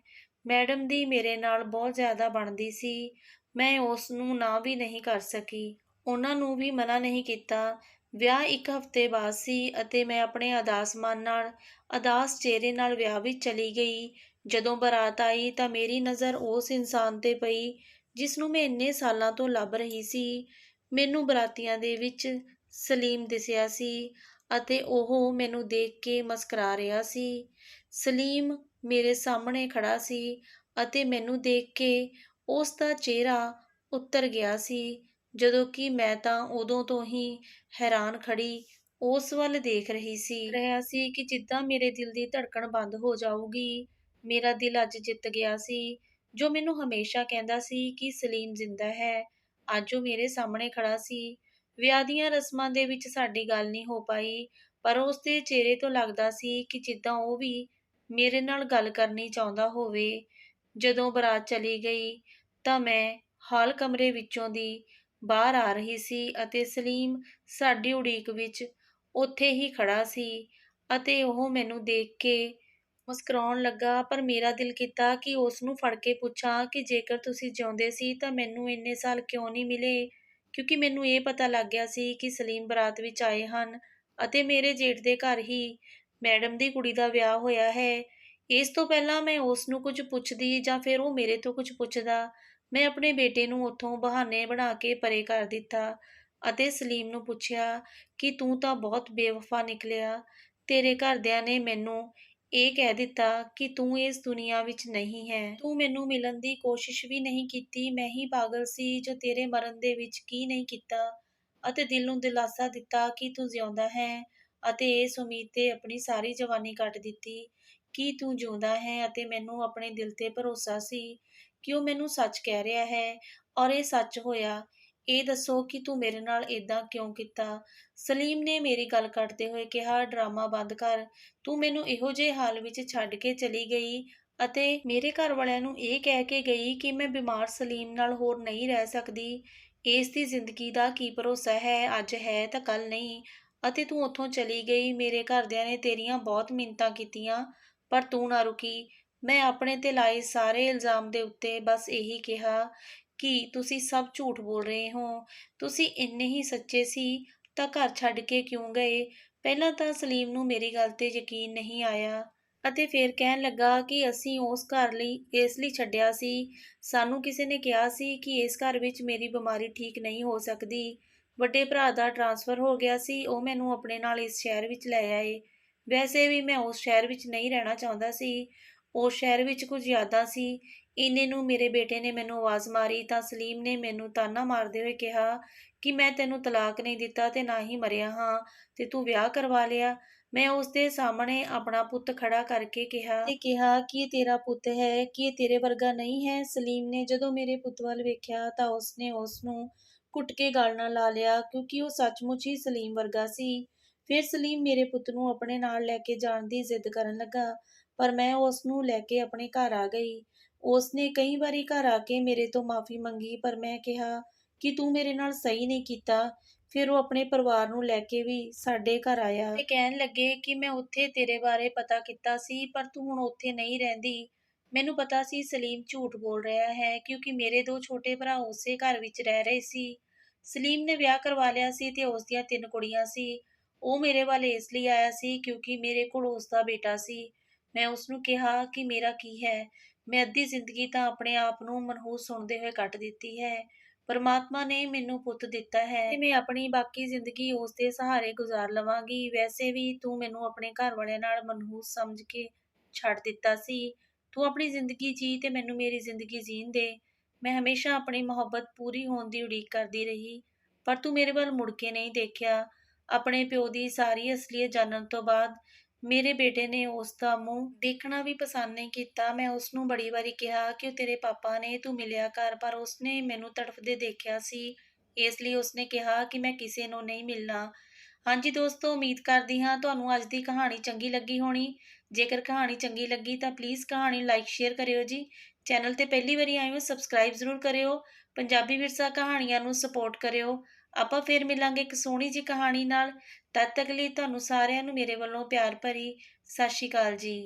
ਮੈਡਮ ਦੀ ਮੇਰੇ ਨਾਲ ਬਹੁਤ ਜ਼ਿਆਦਾ ਬਣਦੀ ਸੀ। ਮੈਂ ਉਸ ਨੂੰ ਨਾ ਵੀ ਨਹੀਂ ਕਰ ਸਕੀ। ਉਹਨਾਂ ਨੂੰ ਵੀ ਮਨਾ ਨਹੀਂ ਕੀਤਾ। ਵਿਆਹ ਇੱਕ ਹਫ਼ਤੇ ਬਾਅਦ ਸੀ ਅਤੇ ਮੈਂ ਆਪਣੇ ਉਦਾਸ ਮਨ ਨਾਲ, ਉਦਾਸ ਚਿਹਰੇ ਨਾਲ ਵਿਆਹ ਵਿੱਚ ਚਲੀ ਗਈ। ਜਦੋਂ ਬਾਰਾਤ ਆਈ ਤਾਂ ਮੇਰੀ ਨਜ਼ਰ ਉਸ ਇਨਸਾਨ 'ਤੇ ਪਈ ਜਿਸ ਨੂੰ ਮੈਂ ਇੰਨੇ ਸਾਲਾਂ ਤੋਂ ਲੱਭ ਰਹੀ ਸੀ। ਮੈਨੂੰ ਬਰਾਤੀਆਂ ਦੇ ਵਿੱਚ ਸਲੀਮ ਦਿਸਿਆ ਸੀ ਅਤੇ ਉਹ ਮੈਨੂੰ ਦੇਖ ਕੇ ਮੁਸਕਰਾ ਰਿਹਾ ਸੀ। ਸਲੀਮ ਮੇਰੇ ਸਾਹਮਣੇ ਖੜਾ ਸੀ ਅਤੇ ਮੈਨੂੰ ਦੇਖ ਕੇ ਉਸ ਦਾ ਚਿਹਰਾ ਉਤਰ ਗਿਆ ਸੀ, ਜਦੋਂ ਕਿ ਮੈਂ ਤਾਂ ਉਦੋਂ ਤੋਂ ਹੀ ਹੈਰਾਨ ਖੜੀ ਉਸ ਵੱਲ ਦੇਖ ਰਹੀ ਸੀ ਕਿ ਜਿੱਦਾਂ ਮੇਰੇ ਦਿਲ ਦੀ ਧੜਕਣ ਬੰਦ ਹੋ ਜਾਊਗੀ। ਮੇਰਾ ਦਿਲ ਅੱਜ ਜਿੱਤ ਗਿਆ ਸੀ, ਜੋ ਮੈਨੂੰ ਹਮੇਸ਼ਾ ਕਹਿੰਦਾ ਸੀ ਕਿ ਸਲੀਮ ਜ਼ਿੰਦਾ ਹੈ। ਅੱਜ ਉਹ ਮੇਰੇ ਸਾਹਮਣੇ ਖੜਾ ਸੀ। ਵਿਆਹ ਦੀਆਂ ਰਸਮਾਂ ਦੇ ਵਿੱਚ ਸਾਡੀ ਗੱਲ ਨਹੀਂ ਹੋ ਪਾਈ, ਪਰ ਉਸ ਦੇ ਚਿਹਰੇ ਤੋਂ ਲੱਗਦਾ ਸੀ ਕਿ ਜਿੱਦਾਂ ਉਹ ਵੀ ਮੇਰੇ ਨਾਲ ਗੱਲ ਕਰਨੀ ਚਾਹੁੰਦਾ ਹੋਵੇ। ਜਦੋਂ ਬਰਾਤ ਚਲੀ ਗਈ ਤਾਂ ਮੈਂ ਹਾਲ ਕਮਰੇ ਵਿੱਚੋਂ ਦੀ ਬਾਹਰ ਆ ਰਹੀ ਸੀ ਅਤੇ ਸਲੀਮ ਸਾਡੀ ਉਡੀਕ ਵਿੱਚ ਉੱਥੇ ਹੀ ਖੜਾ ਸੀ ਅਤੇ ਉਹ ਮੈਨੂੰ ਦੇਖ ਕੇ ਮੁਸਕਰਾਉਣ ਲੱਗਾ। ਪਰ ਮੇਰਾ ਦਿਲ ਕੀਤਾ ਕਿ ਉਸ ਨੂੰ ਫੜ ਕੇ ਪੁੱਛਾਂ ਕਿ ਜੇਕਰ ਤੁਸੀਂ ਜਿਉਂਦੇ ਸੀ ਤਾਂ ਮੈਨੂੰ ਇੰਨੇ ਸਾਲ ਕਿਉਂ ਨਹੀਂ ਮਿਲੇ, ਕਿਉਂਕਿ ਮੈਨੂੰ ਇਹ ਪਤਾ ਲੱਗ ਗਿਆ ਸੀ ਕਿ ਸਲੀਮ ਬਰਾਤ ਵਿੱਚ ਆਏ ਹਨ ਅਤੇ ਮੇਰੇ ਜੇਠ ਦੇ ਘਰ ਹੀ ਮੈਡਮ ਦੀ ਕੁੜੀ ਦਾ ਵਿਆਹ ਹੋਇਆ ਹੈ। ਇਸ ਤੋਂ ਪਹਿਲਾਂ ਮੈਂ ਉਸ ਨੂੰ ਕੁਝ ਪੁੱਛਦੀ ਜਾਂ ਫਿਰ ਉਹ ਮੇਰੇ ਤੋਂ ਕੁਝ ਪੁੱਛਦਾ, ਮੈਂ ਆਪਣੇ ਬੇਟੇ ਨੂੰ ਉੱਥੋਂ ਬਹਾਨੇ ਬਣਾ ਕੇ ਪਰੇ ਕਰ ਦਿੱਤਾ ਅਤੇ ਸਲੀਮ ਨੂੰ ਪੁੱਛਿਆ ਕਿ ਤੂੰ ਤਾਂ ਬਹੁਤ ਬੇਵਫਾ ਨਿਕਲਿਆ। ਤੇਰੇ ਘਰਦਿਆਂ ਨੇ ਮੈਨੂੰ ਇਹ ਕਹਿ ਦਿੱਤਾ ਕਿ ਤੂੰ ਇਸ ਦੁਨੀਆ ਵਿੱਚ ਨਹੀਂ ਹੈ। ਤੂੰ ਮੈਨੂੰ ਮਿਲਣ ਦੀ ਕੋਸ਼ਿਸ਼ ਵੀ ਨਹੀਂ ਕੀਤੀ। ਮੈਂ ਹੀ ਪਾਗਲ ਸੀ ਜੋ ਤੇਰੇ ਮਰਨ ਦੇ ਵਿੱਚ ਕੀ ਨਹੀਂ ਕੀਤਾ ਅਤੇ ਦਿਲ ਨੂੰ ਦਿਲਾਸਾ ਦਿੱਤਾ ਕਿ ਤੂੰ ਜਿਉਂਦਾ ਹੈ, ਅਤੇ ਇਸ ਉਮੀਦ ਤੇ ਆਪਣੀ ਸਾਰੀ ਜਵਾਨੀ ਕੱਟ ਦਿੱਤੀ ਕਿ ਤੂੰ ਜਿਉਂਦਾ ਹੈ। ਅਤੇ ਮੈਨੂੰ ਆਪਣੇ ਦਿਲ ਤੇ ਭਰੋਸਾ ਸੀ ਕਿ ਉਹ ਮੈਨੂੰ ਸੱਚ ਕਹਿ ਰਿਹਾ ਹੈ, ਔਰ ਇਹ ਸੱਚ ਹੋਇਆ। ਇਹ ਦੱਸੋ ਕਿ ਤੂੰ ਮੇਰੇ ਨਾਲ ਏਦਾਂ ਕਿਉਂ ਕੀਤਾ? ਸਲੀਮ ਨੇ ਮੇਰੀ ਗੱਲ ਕੱਟਦੇ ਹੋਏ ਕਿਹਾ, ਡਰਾਮਾ ਬੰਦ ਕਰ। ਤੂੰ ਮੈਨੂੰ ਇਹੋ ਜਿਹੇ ਹਾਲ ਵਿੱਚ ਛੱਡ ਕੇ ਚਲੀ ਗਈ ਅਤੇ ਮੇਰੇ ਘਰ ਵਾਲਿਆਂ ਨੂੰ ਇਹ ਕਹਿ ਕੇ ਗਈ ਕਿ ਮੈਂ ਬਿਮਾਰ ਸਲੀਮ ਨਾਲ ਹੋਰ ਨਹੀਂ ਰਹਿ ਸਕਦੀ। ਇਸ ਦੀ ਜ਼ਿੰਦਗੀ ਦਾ ਕੀ ਭਰੋਸਾ ਹੈ? ਅੱਜ ਹੈ ਤਾਂ ਕੱਲ ਨਹੀਂ। ਅਤੇ ਤੂੰ ਉੱਥੋਂ ਚਲੀ ਗਈ। ਮੇਰੇ ਘਰਦਿਆਂ ਨੇ ਤੇਰੀਆਂ ਬਹੁਤ ਮਿੰਨਤਾਂ ਕੀਤੀਆਂ, ਪਰ ਤੂੰ ਨਾ ਰੁਕੀ। ਮੈਂ ਆਪਣੇ ਤੇ ਲਾਏ ਸਾਰੇ ਇਲਜ਼ਾਮ ਦੇ ਉੱਤੇ ਬਸ ਇਹੀ ਕਿਹਾ ਕਿ ਤੁਸੀਂ ਸਭ ਝੂਠ ਬੋਲ ਰਹੇ ਹੋ। ਤੁਸੀਂ ਇੰਨੇ ਹੀ ਸੱਚੇ ਸੀ ਤਾਂ ਘਰ ਛੱਡ ਕੇ ਕਿਉਂ ਗਏ? ਪਹਿਲਾਂ ਤਾਂ ਸਲੀਮ ਨੂੰ ਮੇਰੀ ਗੱਲ ਤੇ ਯਕੀਨ ਨਹੀਂ ਆਇਆ ਅਤੇ ਫਿਰ ਕਹਿਣ ਲੱਗਾ ਕਿ ਅਸੀਂ ਉਸ ਘਰ ਲਈ ਇਸ ਲਈ ਛੱਡਿਆ ਸੀ। ਸਾਨੂੰ ਕਿਸੇ ਨੇ ਕਿਹਾ ਸੀ ਕਿ ਇਸ ਘਰ ਵਿੱਚ ਮੇਰੀ ਬਿਮਾਰੀ ਠੀਕ ਨਹੀਂ ਹੋ ਸਕਦੀ। ਵੱਡੇ ਭਰਾ ਦਾ ਟਰਾਂਸਫਰ ਹੋ ਗਿਆ ਸੀ, ਉਹ ਮੈਨੂੰ ਆਪਣੇ ਨਾਲ ਇਸ ਸ਼ਹਿਰ ਵਿੱਚ ਲੈ ਆਏ। ਵੈਸੇ ਵੀ ਮੈਂ ਉਸ ਸ਼ਹਿਰ ਵਿੱਚ ਨਹੀਂ ਰਹਿਣਾ ਚਾਹੁੰਦਾ ਸੀ। ਉਸ ਸ਼ਹਿਰ ਵਿੱਚ ਕੁਝ ਯਾਦਾਂ ਸੀ। ਇੰਨੇ ਨੂੰ ਮੇਰੇ ਬੇਟੇ ਨੇ ਮੈਨੂੰ ਆਵਾਜ਼ ਮਾਰੀ ਤਾਂ ਸਲੀਮ ਨੇ ਮੈਨੂੰ ਤਾਨਾ ਮਾਰਦੇ ਹੋਏ ਕਿਹਾ ਕਿ ਮੈਂ ਤੈਨੂੰ ਤਲਾਕ ਨਹੀਂ ਦਿੱਤਾ ਤੇ ਨਾ ਹੀ ਮਰਿਆ ਹਾਂ ਤੇ ਤੂੰ ਵਿਆਹ ਕਰਵਾ ਲਿਆ। ਮੈਂ ਉਸ ਦੇ ਸਾਹਮਣੇ ਆਪਣਾ ਪੁੱਤ ਖੜਾ ਕਰਕੇ ਕਿਹਾ ਕਿ ਇਹ ਤੇਰਾ ਪੁੱਤ ਹੈ, ਕਿ ਇਹ ਤੇਰੇ ਵਰਗਾ ਨਹੀਂ ਹੈ। ਸਲੀਮ ਨੇ ਜਦੋਂ ਮੇਰੇ ਪੁੱਤ ਵੱਲ ਵੇਖਿਆ ਤਾਂ ਉਸਨੇ ਉਸ ਨੂੰ ਘੁੱਟ ਕੇ ਗਲ ਨਾਲ ਲਾ ਲਿਆ, ਕਿਉਂਕਿ ਉਹ ਸੱਚਮੁੱਚ ਹੀ ਸਲੀਮ ਵਰਗਾ ਸੀ। ਫਿਰ ਸਲੀਮ ਮੇਰੇ ਪੁੱਤ ਨੂੰ ਆਪਣੇ ਨਾਲ ਲੈ ਕੇ ਜਾਣ ਦੀ ਜ਼ਿੱਦ ਕਰਨ ਲੱਗਾ, ਪਰ ਮੈਂ ਉਸ ਨੂੰ ਲੈ ਕੇ ਆਪਣੇ ਘਰ ਆ ਗਈ। ਉਸਨੇ ਕਈ ਵਾਰੀ ਘਰ ਆ ਕੇ ਮੇਰੇ ਤੋਂ ਮਾਫ਼ੀ ਮੰਗੀ, ਪਰ ਮੈਂ ਕਿਹਾ ਕਿ ਤੂੰ ਮੇਰੇ ਨਾਲ ਸਹੀ ਨਹੀਂ ਕੀਤਾ। ਫਿਰ ਉਹ ਆਪਣੇ ਪਰਿਵਾਰ ਨੂੰ ਲੈ ਕੇ ਵੀ ਸਾਡੇ ਘਰ ਆਇਆ ਤੇ ਕਹਿਣ ਲੱਗੇ ਕਿ ਮੈਂ ਉੱਥੇ ਤੇਰੇ ਬਾਰੇ ਪਤਾ ਕੀਤਾ ਸੀ, ਪਰ ਤੂੰ ਹੁਣ ਉੱਥੇ ਨਹੀਂ ਰਹਿੰਦੀ। ਮੈਨੂੰ ਪਤਾ ਸੀ ਸਲੀਮ ਝੂਠ ਬੋਲ ਰਿਹਾ ਹੈ, ਕਿਉਂਕਿ ਮੇਰੇ ਦੋ ਛੋਟੇ ਭਰਾ ਉਸੇ ਘਰ ਵਿੱਚ ਰਹਿ ਰਹੇ ਸੀ। ਸਲੀਮ ਨੇ ਵਿਆਹ ਕਰਵਾ ਲਿਆ ਸੀ ਤੇ ਉਸ ਦੀਆਂ 3 ਕੁੜੀਆਂ ਸੀ। ਉਹ ਮੇਰੇ ਵੱਲ ਇਸ ਲਈ ਆਇਆ ਸੀ ਕਿਉਂਕਿ ਮੇਰੇ ਕੋਲ ਉਸ ਦਾ ਬੇਟਾ ਸੀ। ਮੈਂ ਉਸ ਨੂੰ ਕਿਹਾ ਕਿ ਮੇਰਾ ਕੀ ਹੈ? ਮੈਂ ਅੱਧੀ ਜ਼ਿੰਦਗੀ ਤਾਂ ਆਪਣੇ ਆਪ ਨੂੰ ਮਨਹੂਸ ਸੁਣਦੇ ਹੋਏ ਕੱਟ ਦਿੱਤੀ ਹੈ। ਪਰਮਾਤਮਾ ਨੇ ਮੈਨੂੰ ਪੁੱਤ ਦਿੱਤਾ ਹੈ ਤੇ ਮੈਂ ਆਪਣੀ ਬਾਕੀ ਜ਼ਿੰਦਗੀ ਉਸ ਦੇ ਸਹਾਰੇ ਗੁਜ਼ਾਰ ਲਵਾਂਗੀ। ਵੈਸੇ ਵੀ ਤੂੰ ਮੈਨੂੰ ਆਪਣੇ ਘਰ ਵਾਲਿਆਂ ਨਾਲ ਮਨਹੂਸ ਸਮਝ ਕੇ ਛੱਡ ਦਿੱਤਾ ਸੀ। ਤੂੰ ਆਪਣੀ ਜ਼ਿੰਦਗੀ ਜੀ ਤੇ ਮੈਨੂੰ ਮੇਰੀ ਜ਼ਿੰਦਗੀ ਜੀਣ ਦੇ। ਮੈਂ ਹਮੇਸ਼ਾ ਆਪਣੀ ਮੁਹੱਬਤ ਪੂਰੀ ਹੋਣ ਦੀ ਉਡੀਕ ਕਰਦੀ ਰਹੀ, ਪਰ ਤੂੰ ਮੇਰੇ ਵੱਲ ਮੁੜ ਕੇ ਨਹੀਂ ਦੇਖਿਆ। ਆਪਣੇ ਪਿਓ ਦੀ ਸਾਰੀ ਅਸਲੀਅਤ ਜਾਣਨ ਤੋਂ ਬਾਅਦ ਮੇਰੇ ਬੇਟੇ ਨੇ ਉਸ ਦਾ ਮੂੰਹ ਦੇਖਣਾ ਵੀ ਪਸੰਦ ਨਹੀਂ ਕੀਤਾ। ਮੈਂ ਉਸ ਨੂੰ ਬੜੀ ਵਾਰੀ ਕਿਹਾ ਕਿ ਉਹ ਤੇਰੇ ਪਾਪਾ ਨੇ, ਤੂੰ ਮਿਲਿਆ ਕਰ, ਪਰ ਉਸਨੇ ਮੈਨੂੰ ਤੜਫਦੇ ਦੇਖਿਆ ਸੀ, ਇਸ ਲਈ ਉਸਨੇ ਕਿਹਾ ਕਿ ਮੈਂ ਕਿਸੇ ਨੂੰ ਨਹੀਂ ਮਿਲਣਾ। ਹਾਂਜੀ ਦੋਸਤੋ, ਉਮੀਦ ਕਰਦੀ ਹਾਂ ਤੁਹਾਨੂੰ ਅੱਜ ਦੀ ਕਹਾਣੀ ਚੰਗੀ ਲੱਗੀ ਹੋਣੀ। ਜੇਕਰ ਕਹਾਣੀ ਚੰਗੀ ਲੱਗੀ ਤਾਂ ਪਲੀਜ਼ ਕਹਾਣੀ ਨੂੰ ਲਾਈਕ ਸ਼ੇਅਰ ਕਰਿਓ ਜੀ। ਚੈਨਲ ਤੇ ਪਹਿਲੀ ਵਾਰੀ ਆਏ ਹੋ ਸਬਸਕ੍ਰਾਈਬ ਜ਼ਰੂਰ ਕਰਿਓ। ਪੰਜਾਬੀ ਵਿਰਸਾ ਕਹਾਣੀਆਂ ਨੂੰ ਸਪੋਰਟ ਕਰਿਓ। ਆਪਾਂ ਫਿਰ ਮਿਲਾਂਗੇ ਇੱਕ ਸੋਹਣੀ ਜਿਹੀ ਕਹਾਣੀ ਨਾਲ। ਤਦ ਤੱਕ ਲਈ ਤੁਹਾਨੂੰ ਸਾਰਿਆਂ ਨੂੰ ਮੇਰੇ ਵੱਲੋਂ ਪਿਆਰ ਭਰੀ ਸਤਿ ਸ਼੍ਰੀ ਅਕਾਲ ਜੀ।